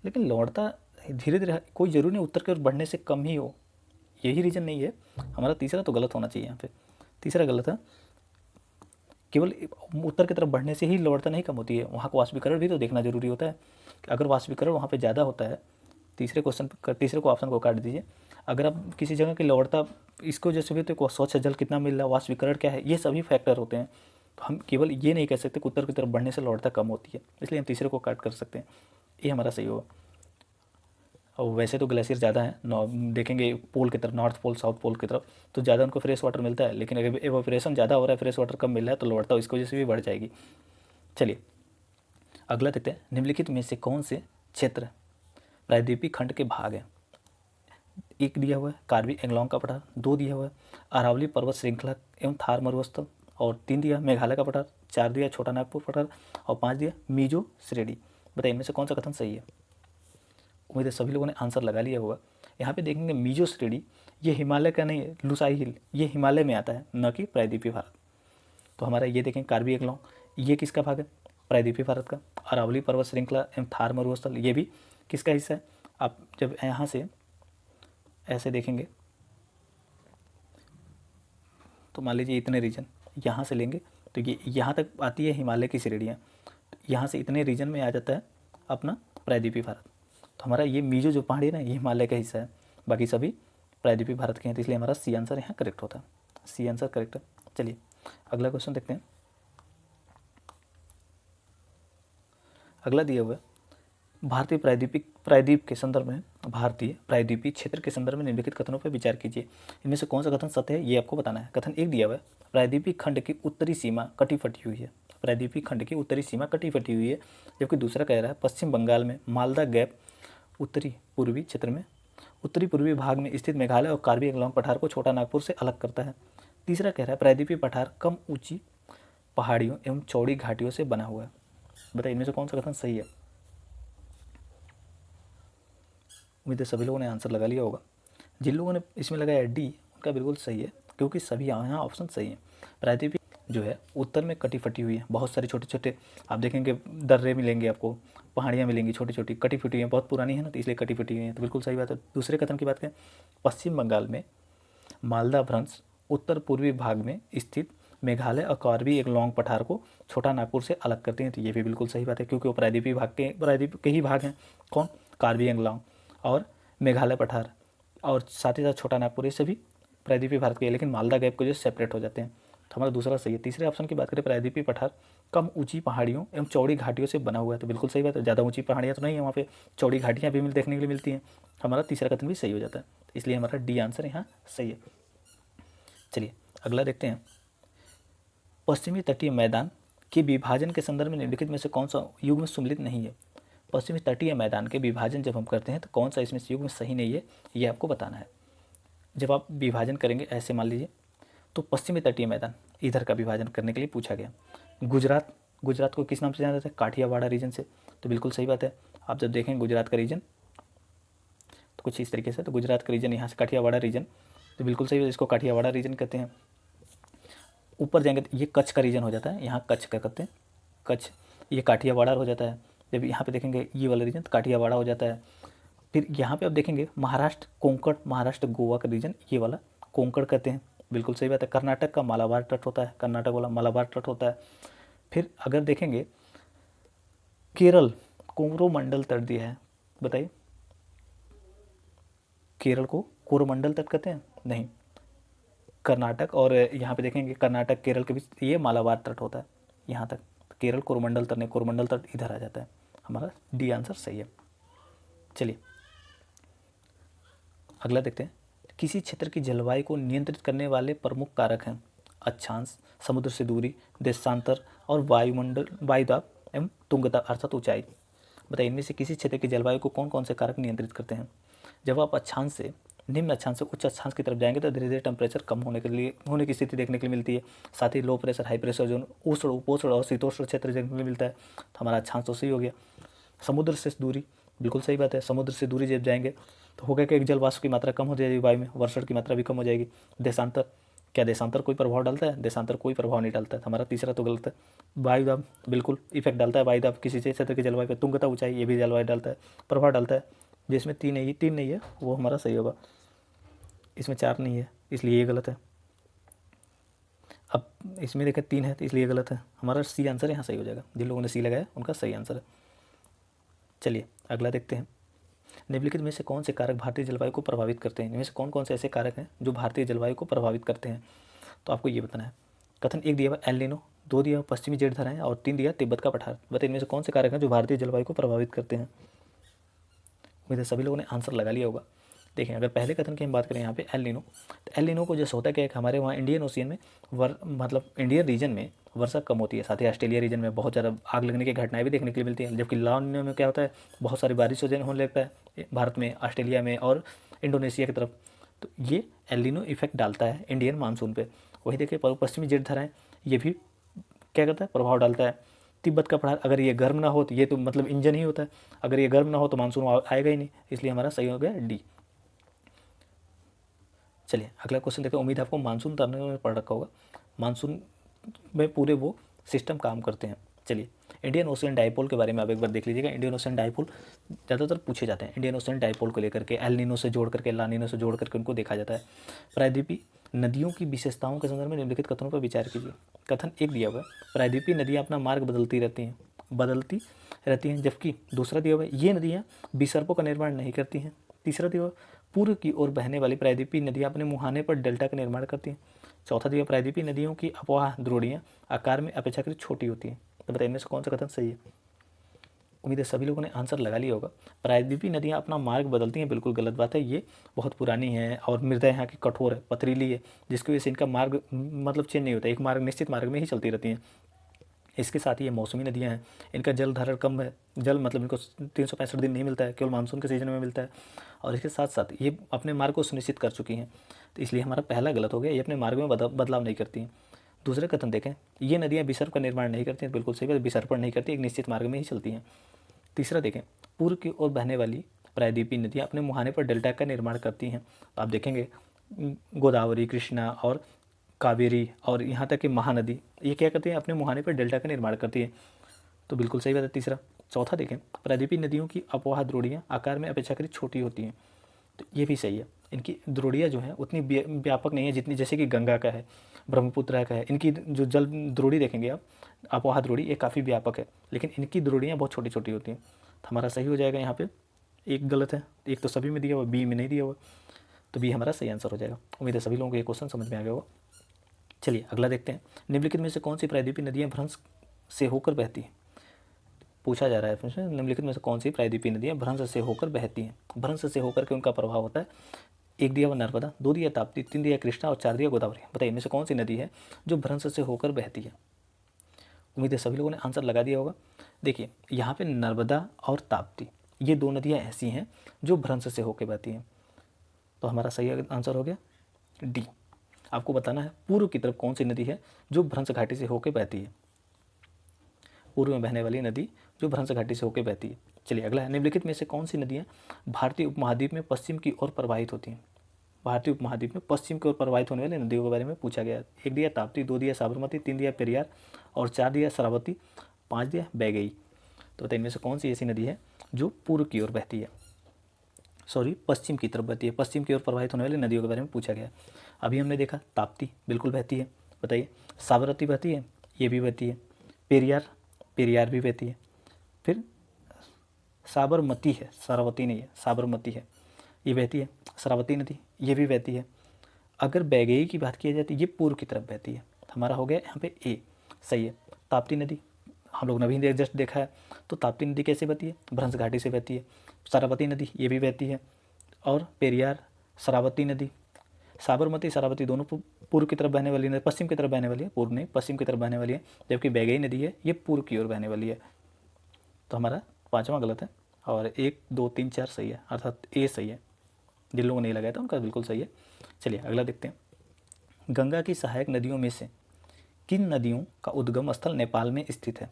[SPEAKER 1] लेकिन लौटता धीरे धीरे कोई ज़रूरी नहीं उत्तर की ओर बढ़ने से कम ही हो, यही रीज़न नहीं है। हमारा तीसरा तो गलत होना चाहिए यहाँ पे, तीसरा गलत है। केवल उत्तर की तरफ बढ़ने से ही लौटता नहीं कम होती है, वहाँ का वाष्पीकरण भी तो देखना जरूरी होता है कि अगर वाष्पीकरण वहाँ पे ज़्यादा होता है। तीसरे को ऑप्शन को काट दीजिए। अगर आप किसी जगह की लौटता इसको जैसे भी तो स्वच्छ जल कितना मिल रहा है, वाष्पीकरण क्या है, ये सभी फैक्टर होते हैं, तो हम केवल ये नहीं कह सकते कि उत्तर की तरफ बढ़ने से लौटता कम होती है, इसलिए हम तीसरे को काट कर सकते हैं, ये हमारा सही होगा। और वैसे तो ग्लेशियर ज़्यादा है, देखेंगे पोल की तरफ, नॉर्थ पोल साउथ पोल की तरफ तो ज़्यादा उनको फ्रेश वाटर मिलता है, लेकिन अगर एवोपरेशन ज़्यादा हो रहा है, फ्रेश वाटर कम मिल रहा है, तो लौटता इसकी वजह से भी बढ़ जाएगी। चलिए अगला देखते हैं, निम्नलिखित में से कौन से क्षेत्र प्रायद्वीपीय खंड के भाग हैं? एक दिया हुआ है कार्बी एंगलोंग का पठार, 2 दिया हुआ है अरावली पर्वत श्रृंखला एवं थार मरुस्थल, और 3 दिया मेघालय का पठार, 4 दिया छोटा नागपुर पठार, और 5 दिया मिजो श्रेणी। बताइए इनमें से कौन सा कथन सही है? उम्मीद है सभी लोगों ने आंसर लगा लिया होगा। यहाँ पे देखेंगे मिजो श्रेणी ये हिमालय का नहीं है, लुसाई हिल ये हिमालय में आता है, न कि प्रायद्वीपीय भारत। तो हमारा ये देखें कार्बी एंगलोंग ये किसका भाग है? प्रायद्वीपीय भारत का। अरावली पर्वत श्रृंखला एवं थार मरुस्थल ये भी किसका हिस्सा है? आप जब यहाँ से ऐसे देखेंगे तो मान लीजिए इतने रीजन यहाँ से लेंगे तो ये यहाँ तक आती है हिमालय की श्रेणियाँ, यहाँ से इतने रीजन में आ जाता है अपना प्रायद्वीपीय भारत। तो हमारा ये मिजो जो पहाड़ी है ना ये हिमालय का हिस्सा है, बाकी सभी प्रायद्वीपीय भारत के हैं, तो इसलिए हमारा सी आंसर यहाँ करेक्ट होता है, सी आंसर करेक्ट है। चलिए अगला क्वेश्चन देखते हैं। अगला दिया हुआ है भारतीय प्रायद्वीप के संदर्भ में, भारतीय प्रायद्वीपीय क्षेत्र के संदर्भ में निम्नलिखित कथनों पर विचार कीजिए। इनमें से कौन सा कथन सत्य है ये आपको बताना है। कथन 1 दिया हुआ है प्रायद्वीपीय खंड की उत्तरी सीमा कटी फटी हुई है, प्रायद्वीपीय खंड की उत्तरी सीमा कटी फटी हुई है। जबकि दूसरा कह रहा है पश्चिम बंगाल में मालदा गैप उत्तरी पूर्वी क्षेत्र में उत्तरी पूर्वी भाग में स्थित मेघालय और कार्बी एंगलोंग पठार को छोटा नागपुर से अलग करता है। तीसरा कह रहा है प्रायद्वीपीय पठार कम ऊंची पहाड़ियों एवं चौड़ी घाटियों से बना हुआ है। बताइए इनमें से कौन सा कथन सही है? उम्मीद है सभी लोगों ने आंसर लगा लिया होगा। जिन लोगों ने इसमें लगाया डी उनका बिल्कुल सही है, क्योंकि सभी यहाँ ऑप्शन सही है। प्रायद्वीपीय जो है उत्तर में कटी फटी हुई है, बहुत सारे छोटे छोटे आप देखेंगे दर्रे मिलेंगे आपको, पहाड़ियाँ मिलेंगी छोटी छोटी कटी फटी हुई हैं, बहुत पुरानी है ना तो इसलिए कटी फटी हुई हैं, तो बिल्कुल सही बात है। दूसरे कथन की बात करें पश्चिम बंगाल में मालदा भ्रंश उत्तर पूर्वी भाग में स्थित मेघालय और कार्बी एंगलोंग पठार को छोटा नागपुर से अलग करते हैं, तो ये भी बिल्कुल सही बात है, क्योंकि वो प्रायद्वीप के ही भाग हैं। कौन? कार्बी एंगलोंग और मेघालय पठार, और साथ ही साथ छोटा नागपुर, ये सभी प्रायद्वीपीय भारत के, लेकिन मालदा गैप को जो सेपरेट हो जाते हैं, तो हमारा दूसरा सही है। तीसरे ऑप्शन की बात करें, प्रायद्वीपीय पठार कम ऊंची पहाड़ियों एवं चौड़ी घाटियों से बना हुआ है, तो बिल्कुल सही बात है, ज़्यादा ऊंची पहाड़ियाँ तो नहीं है वहाँ पे, चौड़ी घाटियाँ भी देखने के लिए मिलती हैं। हमारा तीसरा कथन भी सही हो जाता है, इसलिए हमारा डी आंसर यहाँ सही है। चलिए अगला देखते हैं, पश्चिमी तटीय मैदान के विभाजन के संदर्भ में निम्नलिखित में से कौन सा युग्म सम्मिलित नहीं है। पश्चिमी तटीय मैदान के विभाजन जब हम करते हैं तो कौन सा इसमें से युग्म सही नहीं है, ये आपको बताना है। जब आप विभाजन करेंगे, ऐसे मान लीजिए, तो पश्चिमी तटीय मैदान इधर का विभाजन करने के लिए पूछा गया। गुजरात, गुजरात को किस नाम से जाना जाता है, काठियावाड़ा रीजन से, तो बिल्कुल सही बात है। आप जब देखें गुजरात का रीजन तो कुछ इस तरीके से, तो गुजरात का रीजन यहाँ से काठियावाड़ा रीजन, तो बिल्कुल सही है, इसको काठियावाड़ा रीजन कहते हैं। ऊपर जाएंगे तो ये कच्छ का रीजन हो जाता है, यहाँ कच्छ क्या कहते हैं, कच्छ, ये काठियावाड़ा हो जाता है। जब यहाँ पे देखेंगे ये वाला रीजन तो काठियावाड़ा हो जाता है। फिर यहाँ पे आप देखेंगे महाराष्ट्र कोंकण, महाराष्ट्र गोवा का रीजन, ये वाला कोंकण कहते हैं, बिल्कुल सही बात है। कर्नाटक का मालाबार तट होता है, कर्नाटक वाला मालाबार तट होता है। फिर अगर देखेंगे केरल, कोरोमंडल तट दिया है, बताइए केरल को कोरोमंडल तट कहते हैं, नहीं। कर्नाटक और यहाँ पे देखेंगे कर्नाटक केरल के बीच ये मालाबार तट होता है यहाँ तक, तो केरल कोरोमंडल तट नहीं, कोरोमंडल तट इधर आ जाता है। हमारा डी आंसर सही है। चलिए अगला देखते हैं, किसी क्षेत्र की जलवायु को नियंत्रित करने वाले प्रमुख कारक हैं अक्षांश, समुद्र से दूरी, देशांतर और वायुमंडल, वायुदाब एवं तुंगता अर्थात ऊंचाई। बताइए इनमें से किसी क्षेत्र की जलवायु को कौन कौन से कारक नियंत्रित करते हैं। जब आप अक्षांश से निम्न अक्षांश से उच्च अक्षांश की तरफ जाएंगे तो धीरे धीरे टेम्परेचर कम होने की स्थिति देखने के लिए मिलती है। साथ ही low pressure high pressure zone, उष्ण उपोष्ण और शीतोष्ण क्षेत्र देखने के लिए मिलता है, तो हमारा अक्षांश तो सही हो गया। समुद्र से दूरी, बिल्कुल सही बात है, समुद्र से दूरी जब जाएंगे तो होगा कि एक जल वाष्प की मात्रा कम हो जाएगी वायु में, वर्षण की मात्रा भी कम हो जाएगी। देशांतर, क्या देशांतर कोई प्रभाव डालता है, देशांतर कोई प्रभाव नहीं डालता है, हमारा तीसरा तो गलत है। वायुदाब बिल्कुल इफेक्ट डालता है, वायुदाब किसी क्षेत्र की जलवायु पर, तुंगता ऊंचाई ये भी जलवायु डालता है, प्रभाव डालता है। जिसमें तीन नहीं है वो हमारा सही होगा, इसमें चार नहीं है इसलिए ये गलत है। अब इसमें देखें तीन है तो इसलिए गलत है, हमारा सी आंसर यहाँ सही हो जाएगा, जिन लोगों ने सी लगाया उनका सही आंसर है। चलिए अगला देखते हैं, निम्नलिखित में से कौन से कारक भारतीय जलवायु को प्रभावित करते हैं। इनमें से कौन कौन से ऐसे कारक हैं जो भारतीय जलवायु को प्रभावित करते हैं, तो आपको ये बताना है। कथन एक दिया हुआ एल नीनो, दो दिया हुआ पश्चिमी जेठ धाराएं और तीन दिया तिब्बत का पठार। बताइए इनमें से कौन से कारक हैं जो भारतीय जलवायु को प्रभावित करते हैं। उम्मीद है सभी लोगों ने आंसर लगा लिया होगा। देखें अगर पहले कथन की हम बात करें यहाँ पे एल नीनो, तो एल नीनो को जैसे होता है कि हमारे वहाँ इंडियन ओशियन में मतलब इंडियन रीजन में वर्षा कम होती है, साथ ही ऑस्ट्रेलिया रीजन में बहुत ज़्यादा आग लगने की घटनाएं भी देखने के लिए मिलती हैं। जबकि ला नीनो में क्या होता है, बहुत सारी बारिश होने लगता है भारत में, ऑस्ट्रेलिया में और इंडोनेशिया की तरफ। तो ये एल नीनो इफेक्ट डालता है इंडियन मानसून पे। वही देखिए पश्चिमी जेठ धाराएं, ये भी क्या करता है, प्रभाव डालता है। तिब्बत का पठार, अगर ये गर्म ना हो तो ये तो मतलब इंजन ही होता है, अगर ये गर्म ना हो तो मानसून आएगा ही नहीं, इसलिए हमारा सही हो गया डी। चलिए अगला क्वेश्चन देखते हैं, उम्मीद है आपको मानसून तरने में पढ़ रखा होगा, मानसून में पूरे वो सिस्टम काम करते हैं। चलिए इंडियन ओशियन डाइपोल के बारे में आप एक बार देख लीजिएगा। इंडियन ओशियन डाइपोल ज़्यादातर पूछे जाते हैं, इंडियन ओशियन डाइपोल को लेकर के एल नीनो से जोड़ करके, ला नीनो से जोड़ करके उनको देखा जाता है। प्रायद्वीपीय नदियों की विशेषताओं के संदर्भ में निम्नलिखित कथनों पर विचार कीजिए। कथन एक दिया हुआ है, प्रायद्वीपीय नदियाँ अपना मार्ग बदलती रहती हैं, जबकि दूसरा दिया हुआ है ये नदियाँ विसर्पों का निर्माण नहीं करती हैं। तीसरा दिया हुआ पूर्व की ओर बहने वाली प्रायद्वीपीय नदियाँ अपने मुहाने पर डेल्टा का निर्माण करती हैं। चौथा दिया प्रायद्वीपीय नदियों की अपवाह द्रोणियाँ आकार में अपेक्षाकृत छोटी होती हैं। तो बताइए इनमें से कौन सा कथन सही है। उम्मीद है सभी लोगों ने आंसर लगा लिया होगा। प्रायद्वीपीय नदियाँ अपना मार्ग बदलती हैं, बिल्कुल गलत बात है, ये बहुत पुरानी है और मृदा यहाँ की कठोर है, पथरीली है, जिसकी वजह से इनका मार्ग मतलब चेंज नहीं होता, एक मार्ग निश्चित मार्ग में ही चलती रहती हैं। इसके साथ ही ये मौसमी नदियाँ हैं, इनका जल धारण कम है, जल मतलब इनको 365 दिन नहीं मिलता है, केवल मानसून के सीजन में मिलता है। और इसके साथ साथ ये अपने मार्ग को सुनिश्चित कर चुकी हैं, तो इसलिए हमारा पहला गलत हो गया, ये अपने मार्ग में बदलाव नहीं करती हैं। दूसरे कथन देखें, ये नदियाँ विसर्प का निर्माण नहीं करती हैं, बिल्कुल सही बात, विसर्पण नहीं करती, एक निश्चित मार्ग में ही चलती हैं। तीसरा देखें, पूर्व की ओर बहने वाली प्रायद्वीपीय नदियाँ अपने मुहाने पर डेल्टा का निर्माण करती हैं। आप देखेंगे गोदावरी, कृष्णा और कावेरी और यहाँ तक कि महानदी, ये क्या करती हैं, अपने मुहाने पर डेल्टा का निर्माण करती है, तो बिल्कुल सही बात है तीसरा। चौथा देखें, प्रायद्वीपीय नदियों की अपवाह द्रोणियाँ आकार में अपेक्षाकृत छोटी होती हैं, तो ये भी सही है। इनकी द्रोणियाँ जो हैं उतनी व्यापक नहीं है जितनी जैसे कि गंगा का है, ब्रह्मपुत्र का है। इनकी जो जल द्रोणी देखेंगे आप, अपवाह द्रोणी, ये काफ़ी व्यापक है, लेकिन इनकी द्रोणियाँ बहुत छोटी छोटी होती हैं, तो हमारा सही हो जाएगा। यहाँ पे एक गलत है, एक तो सभी में दिया हुआ, बी में नहीं दिया हुआ, तो बी हमारा सही आंसर हो जाएगा। उम्मीद है सभी लोगों को ये क्वेश्चन समझ में आ गया होगा। चलिए अगला देखते हैं, निम्नलिखित में से कौन सी प्रायद्वीपीय नदियाँ भ्रंश से होकर बहती हैं। पूछा जा रहा है प्रश्न, निम्नलिखित में से कौन सी प्रायद्वीपीय नदियाँ भ्रंश से होकर बहती हैं। भ्रंश से होकर के उनका प्रभाव होता है। एक दिया हुआ नर्मदा, दो दिया ताप्ती, तीन दिया कृष्णा और चार दिया गोदावरी। बताइए इनमें से कौन सी नदी है जो भ्रंश से होकर बहती है। उम्मीद है सभी लोगों ने आंसर लगा दिया होगा। देखिए यहाँ पे नर्मदा और ताप्ती ये दो नदियाँ ऐसी हैं जो भ्रंश से होकर बहती हैं। तो हमारा सही आंसर हो गया डी। आपको बताना है पूर्व की तरफ कौन सी नदी है जो भ्रंश घाटी से होकर बहती है। पूर्व में बहने वाली नदी जो भ्रंश घाटी से होकर बहती है। चलिए अगला है, निम्नलिखित में से कौन सी नदियाँ भारतीय उपमहाद्वीप में पश्चिम की ओर प्रवाहित होती हैं। भारतीय उपमहाद्वीप में पश्चिम की ओर प्रवाहित होने वाली नदियों के बारे में पूछा गया है। एक दिया ताप्ती, दो दिया साबरमती, तीन दिया पेरियार और चार दिया शरावती, पाँच दिया बैगई। तो बताइए इनमें से कौन सी ऐसी नदी है जो पूर्व की ओर बहती है, सॉरी पश्चिम की तरफ बहती है। पश्चिम की ओर प्रवाहित होने वाली नदियों के बारे में पूछा गया है। अभी हमने देखा ताप्ती बिल्कुल बहती है। बताइए साबरमती बहती है, ये भी बहती है। पेरियार, पेरियार भी बहती है। फिर साबरमती है, शरावती नहीं है, साबरमती है, ये बहती है। शरावती नदी ये भी बहती है। अगर बैगई की बात की जाती है ये पूर्व की तरफ बहती है। हमारा हो गया यहाँ पे ए सही है। ताप्ती नदी हम लोग ने अभी जस्ट देखा है। तो ताप्ती नदी कैसे बहती है, भ्रंश घाटी से बहती है। शरावती नदी ये भी बहती है। और पेरियार, शरावती नदी, साबरमती शरावती दोनों पूर्व की तरफ बहने वाली नदी, पश्चिम की तरफ बहने वाली है, पूर्व नहीं पश्चिम की तरफ बहने वाली है। जबकि बैगई नदी है ये पूर्व की ओर बहने वाली है। तो हमारा पाँचवां गलत है और 1 2 3 4 सही है, अर्थात ए सही है। जिन लोगों ने नहीं लगाया था उनका बिल्कुल सही है। चलिए अगला देखते हैं, गंगा की सहायक नदियों में से किन नदियों का उद्गम स्थल नेपाल में स्थित है।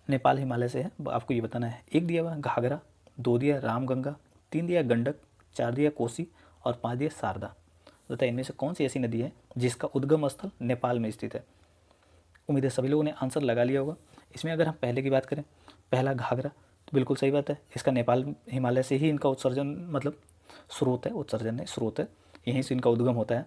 [SPEAKER 1] नेपाल हिमालय से है, आपको ये बताना है। एक दिया हुआ घाघरा, दो दिया रामगंगा, तीन दिया गंडक, चार दिया कोसी और पाँच दिया शारदा। बताइए इनमें से कौन सी ऐसी नदी है जिसका उद्गम स्थल नेपाल में स्थित है। उम्मीद है सभी लोगों ने आंसर लगा लिया होगा। इसमें अगर हम पहले की बात करें, पहला घाघरा, तो बिल्कुल सही बात है। इसका नेपाल हिमालय से ही इनका उत्सर्जन मतलब स्रोत है, उत्सर्जन नहीं स्रोत है, यहीं से इनका उद्गम होता है।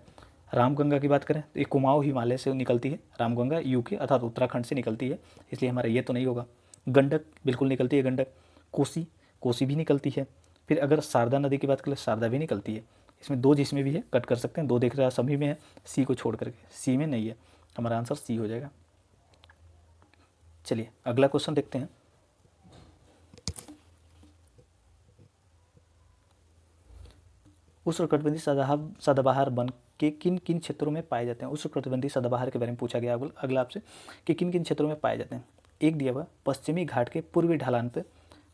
[SPEAKER 1] रामगंगा की बात करें तो ये कुमाऊं हिमालय से निकलती है। रामगंगा यूके अर्थात उत्तराखंड से निकलती है, इसलिए हमारा ये तो नहीं होगा। गंडक बिल्कुल निकलती है, गंडक। कोसी, कोसी भी निकलती है। फिर अगर शारदा नदी की बात करें, शारदा भी निकलती है। इसमें दो जिसमें भी है कट कर सकते हैं, दो देख रहे हैं सभी में है, सी को छोड़ करके, सी में नहीं है। हमारा आंसर सी हो जाएगा। चलिए अगला क्वेश्चन देखते हैं, उष्णकटिबंधीय सदाबहार वन के किन किन क्षेत्रों में पाए जाते हैं। उष्णकटिबंधीय सदाबहार के बारे में पूछा गया अगला आपसे कि किन किन क्षेत्रों में पाए जाते हैं। एक दिया हुआ पश्चिमी घाट के पूर्वी ढलान पर,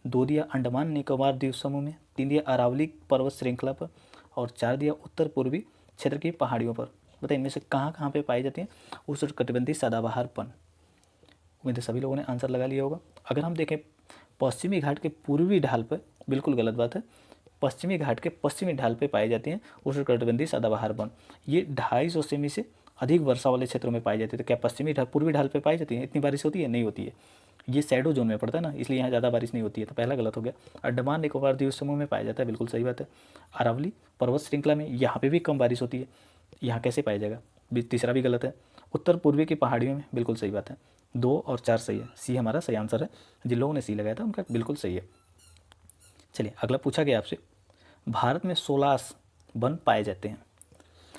[SPEAKER 1] दो दिया अंडमान निकोबार द्वीप समूह में, तीन दिया अरावली पर्वत श्रृंखला पर और चार दिया उत्तर पूर्वी क्षेत्र की पहाड़ियों पर। बताइए इनमें से कहाँ कहाँ पे पाई जाती हैं उष्णकटिबंधीय सदाबहार वन। उम्मीद है सभी लोगों ने आंसर लगा लिया होगा। अगर हम देखें पश्चिमी घाट के पूर्वी ढाल पर, बिल्कुल गलत बात है, पश्चिमी घाट के पश्चिमी ढाल पे पाई जाती हैं उष्णकटिबंधीय सदाबहार वन। ये 250 सेमी से अधिक वर्षा वाले क्षेत्रों में पाई जाती है। तो क्या पश्चिमी ढाल पूर्वी ढाल पे पाई जाती है, इतनी बारिश होती है, नहीं होती है। ये शैडो जोन में पड़ता है ना, इसलिए यहाँ ज़्यादा बारिश नहीं होती है। तो पहला गलत हो गया। अंडमान निकोबार द्वीप समूह में पाया जाता है, बिल्कुल सही बात है। अरावली पर्वत श्रृंखला में, यहाँ पे भी कम बारिश होती है, यहाँ कैसे पाया जाएगा, तीसरा भी गलत है। उत्तर पूर्वी की पहाड़ियों में, बिल्कुल सही बात है। 2 और 4 सही है, सी हमारा सही आंसर है। जिन लोगों ने सी लगाया था उनका बिल्कुल सही है। चलिए अगला पूछा गया आपसे, भारत में 16 वन पाए जाते हैं।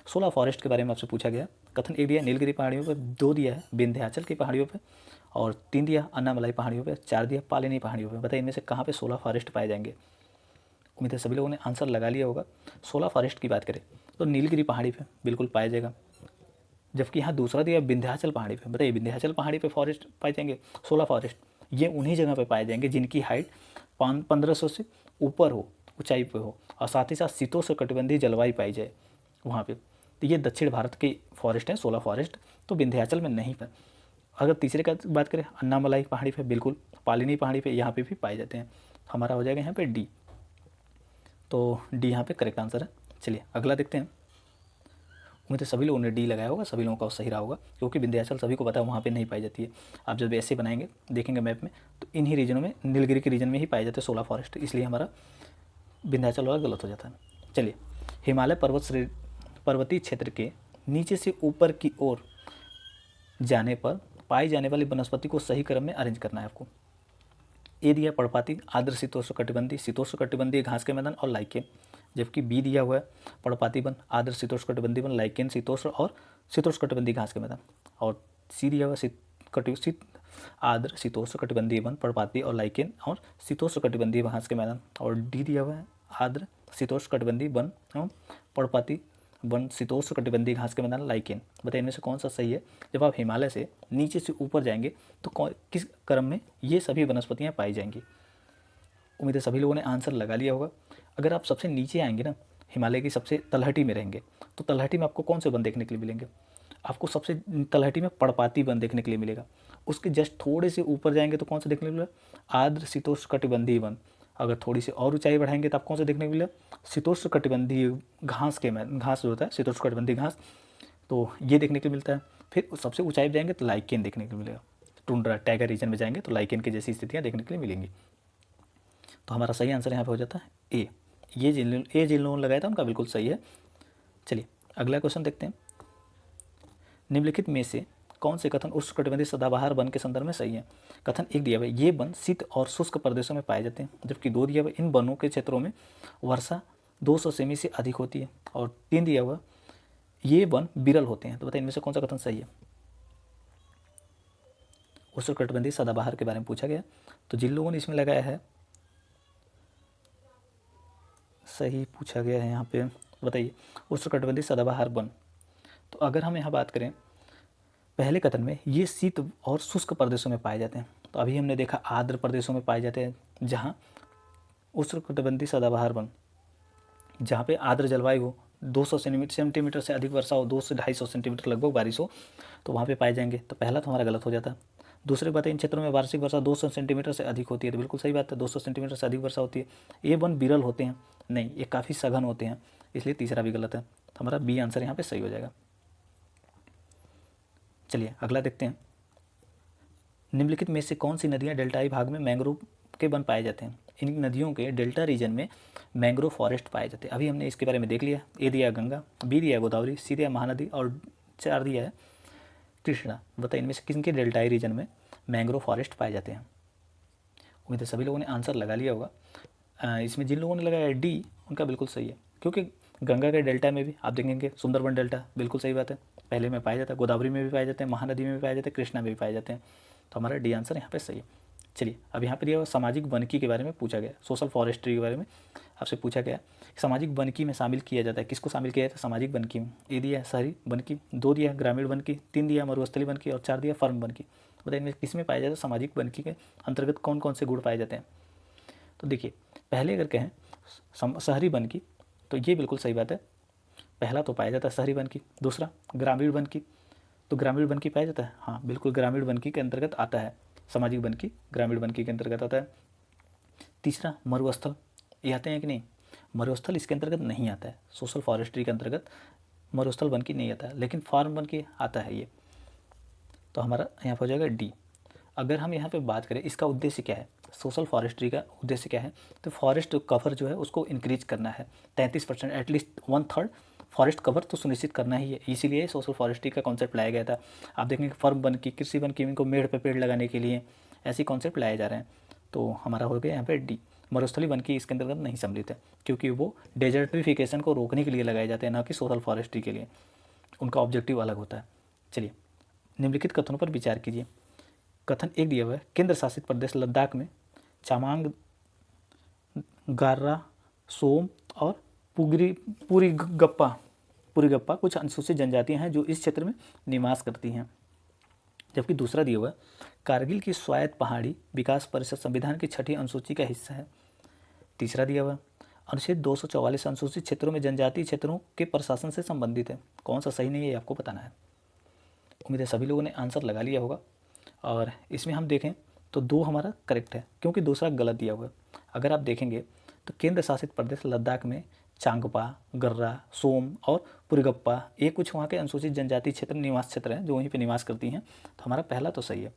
[SPEAKER 1] 16 फॉरेस्ट के बारे में आपसे पूछा गया। कथन एक दिया नीलगिरी पहाड़ियों पर, दो दिया है विंध्याचल की पहाड़ियों पर और तीन दिया अन्नामलाई पहाड़ियों पर, चार दिया पालिनी पहाड़ियों पर। बताइए इनमें से कहाँ पे 16 फॉरेस्ट पाए जाएंगे। उम्मीद है सभी लोगों ने आंसर लगा लिया होगा। 16 फॉरेस्ट की बात करें तो नीलगिरी पहाड़ी पर बिल्कुल पाया जाएगा, जबकि यहाँ दूसरा दिया विंध्याचल पहाड़ी पे। बताइए विंध्याचल पहाड़ी पे फॉरेस्ट पाए जाएंगे 16 फॉरेस्ट। ये उन्हीं जगह पे पाए जाएंगे जिनकी हाइट 1500 से ऊपर हो, ऊंचाई पे हो, और साथ ही साथ शीतोष्णकटिबंधीय जलवायु पाई जाए वहाँ पे। तो ये दक्षिण भारत के फॉरेस्ट हैं 16 फॉरेस्ट, तो विंध्याचल में नहीं पर। अगर तीसरे का बात करें अन्नामलाई पहाड़ी पे, बिल्कुल पालिनी पहाड़ी पे यहाँ पे भी पाए जाते हैं। हमारा हो जाएगा यहाँ पे डी। तो डी यहाँ पे करेक्ट आंसर है। चलिए अगला देखते हैं। उम्मीद है सभी लोगों ने डी लगाया होगा, सभी लोगों का सही रहा होगा, क्योंकि विंध्याचल सभी को पता है वहाँ पे नहीं पाई जाती है। आप जब ऐसे बनाएंगे देखेंगे मैप में तो इन्हीं रीजनों में, नीलगिरी के रीजन में ही पाए जाते हैं 16 फॉरेस्ट, इसलिए हमारा विंध्याचल वाला गलत हो जाता है। चलिए हिमालय पर्वतीय क्षेत्र के नीचे से ऊपर की ओर जाने पर पाई जाने वाली वनस्पति को सही क्रम में अरेंज करना है आपको। ए दिया पर्णपाती आर्द्र शीतोष्णकटिबंधीय घास के मैदान और लाइकेन, जबकि बी दिया हुआ है पर्णपाती वन, आर्द्र शीतोष्णकटिबंधीय वन, लाइकेन शीतोष्ण और शीतोष्णकटिबंधीय घास के मैदान। और सी दिया हुआ शीत आर्द्र शीतोष्णकटिबंधीय वन, पर्णपाती और लाइकेन और शीतोष्णकटिबंधीय घास के मैदान। और डी दिया हुआ है आर्द्र शीतोष्णकटिबंधीय वन एवं पर्णपाती वन, शीतोष्णकटिबंधीय घास के मैदान, लाइकेन। बताइए इनमें से कौन सा सही है। जब आप हिमालय से नीचे से ऊपर जाएंगे तो किस क्रम में ये सभी वनस्पतियाँ पाई जाएंगी। उम्मीद है सभी लोगों ने आंसर लगा लिया होगा। अगर आप सबसे नीचे आएंगे ना, हिमालय की सबसे तलहटी में रहेंगे, तो तलहटी में आपको कौन से वन देखने के लिए मिलेंगे। आपको सबसे तलहटी में पर्णपाती वन देखने के लिए मिलेगा। उसके जस्ट थोड़े से ऊपर जाएंगे तो कौन सा देखने को मिलेगा, आर्द्र शीतोष्णकटिबंधीय वन। अगर थोड़ी सी और ऊंचाई बढ़ाएंगे तो आप कौन सा देखने को मिलेगा, शीतोष्णकटिबंधीय घास के घास जो होता है शीतोष्णकटिबंधीय घास, तो ये देखने को मिलता है। फिर सबसे ऊंचाई पर जाएंगे तो लाइकेन देखने को मिलेगा। टुंड्रा टाइगर रीजन में जाएंगे तो लाइकेन की जैसी स्थितियाँ देखने के लिए मिलेंगी। तो हमारा सही आंसर यहाँ पे हो जाता है ए। ये जिन लोगों ने लगाया था उनका बिल्कुल सही है। चलिए अगला क्वेश्चन देखते हैं। निम्नलिखित में से कौन से कथन उष्णकटिबंधीय सदाबहार वन के संदर्भ में सही है। कथन एक दिया हुआ है, ये वन शीत और शुष्क प्रदेशों में पाए जाते हैं। जबकि दो दिया हुआ, इन वनों के क्षेत्रों में वर्षा 200 सेमी से अधिक होती है। और तीन दिया हुआ, ये वन विरल होते हैं। तो बताइए इनमें से कौन सा कथन सही है। उष्णकटिबंधीय सदाबहार के बारे में पूछा गया, तो जिन लोगों ने इसमें लगाया है सही पूछा गया है यहाँ पे। बताइए उष्णकटिबंधीय सदाबहार वन, तो अगर हम यहाँ बात करें पहले कथन में, ये शीत और शुष्क प्रदेशों में पाए जाते हैं। तो अभी हमने देखा आर्द्र प्रदेशों में पाए जाते हैं, जहाँ उष्णकटिबंधीय सदाबहार वन जहाँ पे आर्द्र जलवायु हो, 200 सेंटीमीटर से अधिक वर्षा हो, 200 से 250 सेंटीमीटर लगभग बारिश हो, तो वहाँ पे पाए जाएंगे। तो पहला तो हमारा गलत हो जाता है। दूसरी बात है, इन क्षेत्रों में वार्षिक वर्षा 200 सेंटीमीटर से अधिक होती है। तो बिल्कुल सही बात है, 200 सेंटीमीटर से अधिक वर्षा होती है। ये वन विरल होते हैं, नहीं ये काफ़ी सघन होते हैं, इसलिए तीसरा भी गलत है। तो हमारा बी आंसर यहाँ पे सही हो जाएगा। चलिए अगला देखते हैं। निम्नलिखित में से कौन सी नदियाँ डेल्टाई भाग में मैंग्रोव के वन पाए जाते हैं। इन नदियों के डेल्टा रीजन में मैंग्रोव फॉरेस्ट पाए जाते हैं। अभी हमने इसके बारे में देख लिया। ए दिया गंगा, बी दिया गोदावरी, सी दिया महानदी और चार दिया है कृष्णा। बताइए इनमें से किनके डेल्टाई रीजन में मैंग्रोव फॉरेस्ट पाए जाते हैं। उम्मीद है सभी लोगों ने आंसर लगा लिया होगा। इसमें जिन लोगों ने लगाया डी उनका बिल्कुल सही है, क्योंकि गंगा के डेल्टा में भी आप देखेंगे सुंदरबन डेल्टा, बिल्कुल सही बात है, पहले में पाया जाता है। गोदावरी में भी पाए जाते हैं, महानदी में भी पाए जाते हैं, कृष्णा में भी पाए जाते हैं। तो हमारा डी आंसर यहाँ पे सही है। चलिए अब यहाँ पर यह सामाजिक वनिकी के बारे में पूछा गया, सोशल फॉरेस्ट्री के बारे में आपसे पूछा गया। सामाजिक वनिकी में शामिल किया जाता है, किसको शामिल किया जाता है सामाजिक वनिकी में। ए दिया शहरी वनिकी, दो दिया ग्रामीण वनिकी, तीन दिया मरुस्थलीय वनिकी और चार दिया फर्म वनिकी। बताइए इनमें किस में पाया जाता है सामाजिक वनिकी के अंतर्गत कौन कौन से गुण पाए जाते हैं। तो देखिए पहले अगर कहें शहरी वनिकी, तो ये बिल्कुल सही बात है, पहला तो पाया जाता है शहरी वनिकी। दूसरा ग्रामीण वनिकी, तो ग्रामीण वनिकी पाया जाता है, हाँ बिल्कुल ग्रामीण वनिकी के अंतर्गत आता है, सामाजिक वनिकी ग्रामीण वनिकी के अंतर्गत आता है। तीसरा मरुस्थल, ये आते हैं कि नहीं, मरुस्थल इसके अंतर्गत नहीं आता है, सोशल फॉरेस्ट्री के अंतर्गत मरुस्थल वनिकी नहीं आता है, लेकिन फार्म वनिकी आता है ये। तो हमारा यहाँ पर हो जाएगा डी। अगर हम यहाँ पे बात करें इसका उद्देश्य क्या है, सोशल फॉरेस्ट्री का उद्देश्य क्या है, तो फॉरेस्ट कवर जो है उसको इंक्रीज करना है, 33% एटलीस्ट 1/3 फॉरेस्ट कवर तो सुनिश्चित करना ही है, इसीलिए सोशल फॉरेस्ट्री का कॉन्सेप्ट लाया गया था। आप देखेंगे फर्म वन की, कृषि वन की, इनको मेड़ पे पेड़ लगाने के लिए ऐसे कॉन्सेप्ट लाए जा रहे हैं। तो हमारा हो गया यहाँ पे डी। मरुस्थली वन की इसके अंतर्गत नहीं सम्मिलित है, क्योंकि वो डेजर्टिफिकेशन को रोकने के लिए लगाए जाते हैं, ना कि सोशल फॉरेस्ट्री के लिए, उनका ऑब्जेक्टिव अलग होता है। चलिए निम्नलिखित कथनों पर विचार कीजिए। कथन एक दिया हुआ है, केंद्र शासित प्रदेश लद्दाख में चामांग, गार्रा, सोम और पुरीगप्पा कुछ अनुसूचित जनजातियां हैं जो इस क्षेत्र में निवास करती हैं। जबकि दूसरा दिया हुआ है, कारगिल की स्वायत्त पहाड़ी विकास परिषद संविधान की 6ठी अनुसूची का हिस्सा है। तीसरा दिया हुआ, अनुच्छेद 244 अनुसूचित क्षेत्रों में जनजातीय क्षेत्रों के प्रशासन से संबंधित है। कौन सा सही नहीं है आपको बताना है। उम्मीद है सभी लोगों ने आंसर लगा लिया होगा। और इसमें हम देखें तो दो हमारा करेक्ट है, क्योंकि दूसरा गलत दिया हुआ है। अगर आप देखेंगे तो केंद्र शासित प्रदेश लद्दाख में चांगपा, गर्रा, सोम और पुरगप्पा ये कुछ वहाँ के अनुसूचित जनजाति क्षेत्र निवास क्षेत्र हैं जो वहीं पे निवास करती हैं। तो हमारा पहला तो सही है।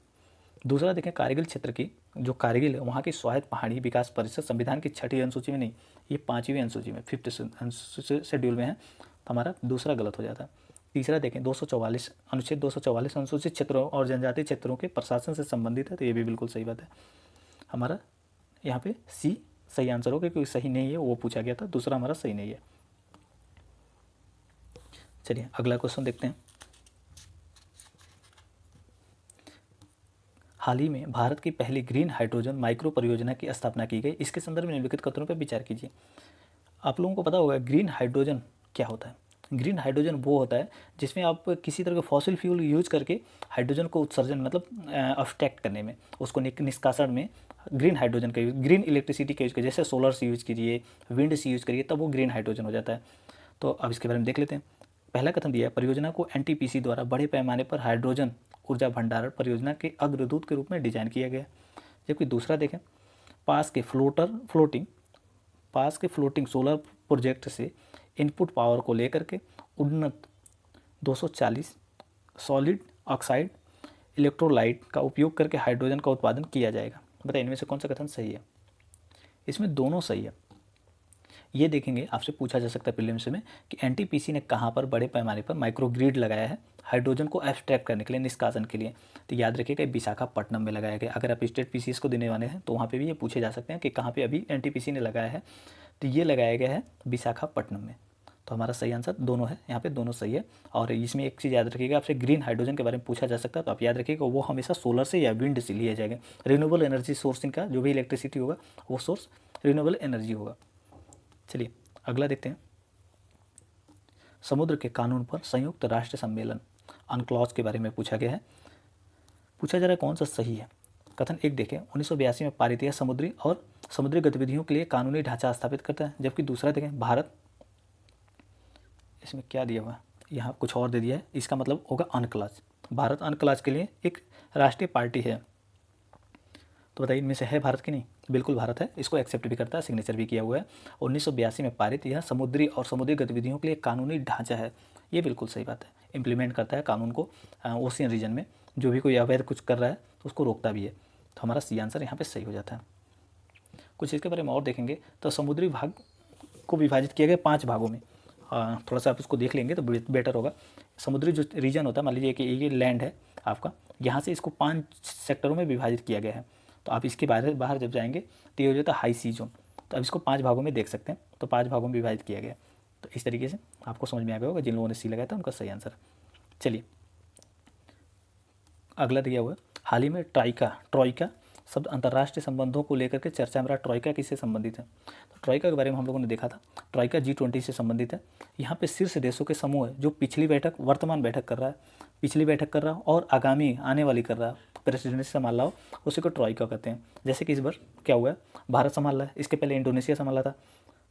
[SPEAKER 1] दूसरा देखें कारगिल क्षेत्र की, जो कारगिल है वहाँ की स्वायत्त पहाड़ी विकास परिषद संविधान की 6ठी अनुसूची में नहीं, ये 5वीं अनुसूची में 5th शेड्यूल में है। तो हमारा दूसरा गलत हो जाता है। तीसरा देखें 244 अनुच्छेद 244 अनुसूचित क्षेत्रों और जनजातीय क्षेत्रों के प्रशासन से संबंधित है, तो ये भी बिल्कुल सही बात है। हमारा यहाँ पे सी सही आंसर होगा, क्योंकि सही नहीं है वो पूछा गया था, दूसरा हमारा सही नहीं है। चलिए अगला क्वेश्चन देखते हैं। हाल ही में भारत की पहली ग्रीन हाइड्रोजन माइक्रो परियोजना की स्थापना की गई, इसके संदर्भ में निम्नलिखित कथनों पर विचार कीजिए। आप लोगों को पता होगा ग्रीन हाइड्रोजन क्या होता है। ग्रीन हाइड्रोजन वो होता है जिसमें आप किसी तरह के फॉसिल फ्यूल यूज करके हाइड्रोजन को उत्सर्जन मतलब अब्स्ट्रैक्ट करने में, उसको निष्कासन में ग्रीन हाइड्रोजन का यूज, ग्रीन इलेक्ट्रिसिटी का यूज करिए, जैसे सोलर से यूज कीजिए, विंड से यूज करिए, तब वो ग्रीन हाइड्रोजन हो जाता है। तो अब इसके बारे में देख लेते हैं। पहला कथन दिया है, परियोजना को एनटीपीसी द्वारा बड़े पैमाने पर हाइड्रोजन ऊर्जा भंडारण परियोजना के अग्रदूत के रूप में डिजाइन किया गया है। जबकि दूसरा देखें, पास के फ्लोटिंग सोलर प्रोजेक्ट से इनपुट पावर को लेकर के उन्नत 240 सॉलिड ऑक्साइड इलेक्ट्रोलाइट का उपयोग करके हाइड्रोजन का उत्पादन किया जाएगा। बताइए इनमें से कौन सा कथन सही है? इसमें दोनों सही है। ये देखेंगे, आपसे पूछा जा सकता है प्रीलिम्स में कि एनटीपीसी ने कहाँ पर बड़े पैमाने पर माइक्रोग्रिड लगाया है हाइड्रोजन को एब्स्ट्रैक्ट करने के लिए, निष्कासन के लिए। तो याद रखिएगा विशाखापट्टनम में लगाया गया। अगर आप स्टेट पीसीएस को देने वाले हैं तो वहाँ पे भी ये पूछे जा सकते हैं कि कहाँ पे अभी एनटीपीसी ने लगाया है। तो ये लगाया गया है विशाखापट्टनम में। तो हमारा सही आंसर दोनों है, यहाँ पे दोनों सही है। और इसमें एक चीज़ याद रखिएगा, आपसे ग्रीन हाइड्रोजन के बारे में पूछा जा सकता है तो आप याद रखिएगा वो हमेशा सोलर से या विंड से लिया जाएगा। रिन्यूएबल एनर्जी सोर्सिंग का जो भी इलेक्ट्रिसिटी होगा वो सोर्स रिन्यूएबल एनर्जी होगा। चलिए अगला देखते हैं। समुद्र के कानून पर संयुक्त राष्ट्र सम्मेलन अनक्लॉज के बारे में पूछा गया है। पूछा जा रहा है कौन सा सही है। कथन एक देखें, 1982 में पारित यह समुद्री गतिविधियों के लिए कानूनी ढांचा स्थापित करता है। जबकि दूसरा देखें, भारत, इसमें क्या दिया हुआ है, यहाँ कुछ और दे दिया है, इसका मतलब होगा अनक्लॉज। भारत अनक्लॉज के लिए एक राष्ट्रीय पार्टी है। तो बताइए इनमें से है भारत की? नहीं, बिल्कुल भारत है, इसको एक्सेप्ट भी करता है, सिग्नेचर भी किया हुआ है। 1982 में पारित यह समुद्री गतिविधियों के लिए कानूनी ढांचा है। ये बिल्कुल सही बात है, इम्प्लीमेंट करता है कानून को। ओशियन रीजन में जो भी कोई अवैध कुछ कर रहा है तो उसको रोकता भी है। तो हमारा सी आंसर यहाँ पे सही हो जाता है। कुछ इसके बारे में और देखेंगे तो समुद्री भाग को विभाजित किया गया 5 भागों में। थोड़ा सा आप इसको देख लेंगे तो बेटर होगा। समुद्री जो रीजन होता है, मान लीजिए कि ये लैंड है आपका, यहाँ से इसको 5 सेक्टरों में विभाजित किया गया है। तो आप इसके बाहर जब जाएंगे तो ये हो जाता है हाई सी जोन। तो अब इसको 5 भागों में देख सकते हैं, तो 5 भागों में विभाजित किया गया। तो इस तरीके से आपको समझ में आ गया होगा। जिन लोगों ने सी लगाया था उनका सही आंसर। चलिए अगला दिया हुआ है, हाल ही में ट्रॉइका शब्द अंतर्राष्ट्रीय संबंधों को लेकर के चर्चा में रहा। ट्रॉइका किससे संबंधित है? तो ट्रॉइका के बारे में हम लोगों ने देखा था, ट्रॉइका G20 से संबंधित है। यहाँ पे शीर्ष देशों के समूह है जो वर्तमान बैठक कर रहा है, पिछली बैठक कर रहा है और आगामी आने वाली कर रहा है, प्रेसिडेंसी संभाल रहा हो, उसी को ट्रॉइका कहते हैं। जैसे कि इस बार क्या हुआ है, भारत संभाल रहा है, इसके पहले इंडोनेशिया संभाला था।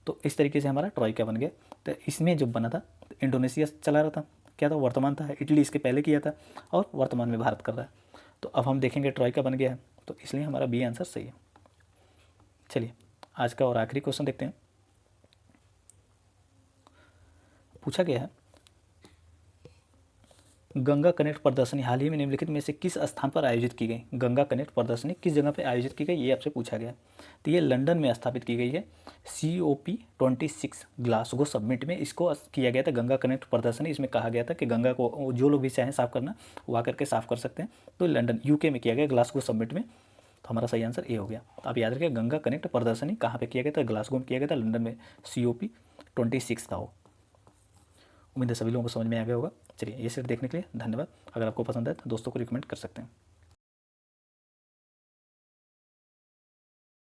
[SPEAKER 1] तो इस तरीके से हमारा ट्रॉइका बन गया। तो इसमें जब बना था तो इंडोनेशिया चला रहा था, क्या था, वर्तमान था। इटली इसके पहले किया था और वर्तमान में भारत कर रहा है। तो अब हम देखेंगे ट्रॉइका बन गया है, तो इसलिए हमारा बी आंसर सही है। चलिए आज का और आखिरी क्वेश्चन देखते हैं। पूछा गया है, गंगा कनेक्ट प्रदर्शनी हाल ही में निम्नलिखित में से किस स्थान पर आयोजित की गई? गंगा कनेक्ट प्रदर्शनी किस जगह पर आयोजित की गई, ये आपसे पूछा गया। तो ये लंदन में स्थापित की गई है। COP26 ग्लासगो समिट में इसको किया गया था गंगा कनेक्ट प्रदर्शनी। इसमें कहा गया था कि गंगा को जो लोग भी चाहें साफ़ करना वो आकर के साफ़ कर सकते हैं। तो लंदन UK में किया गया ग्लासगो समिट में। तो हमारा सही आंसर ए हो गया। तो आप याद रखिए गंगा कनेक्ट प्रदर्शनी कहाँ पे किया गया था? ग्लासगो में किया गया था, लंदन में। COP26 था वो। उम्मीद है सभी लोगों को समझ में आ गया होगा। चलिए ये सिर्फ देखने के लिए धन्यवाद। अगर आपको पसंद आए तो दोस्तों को रिकमेंड कर सकते हैं।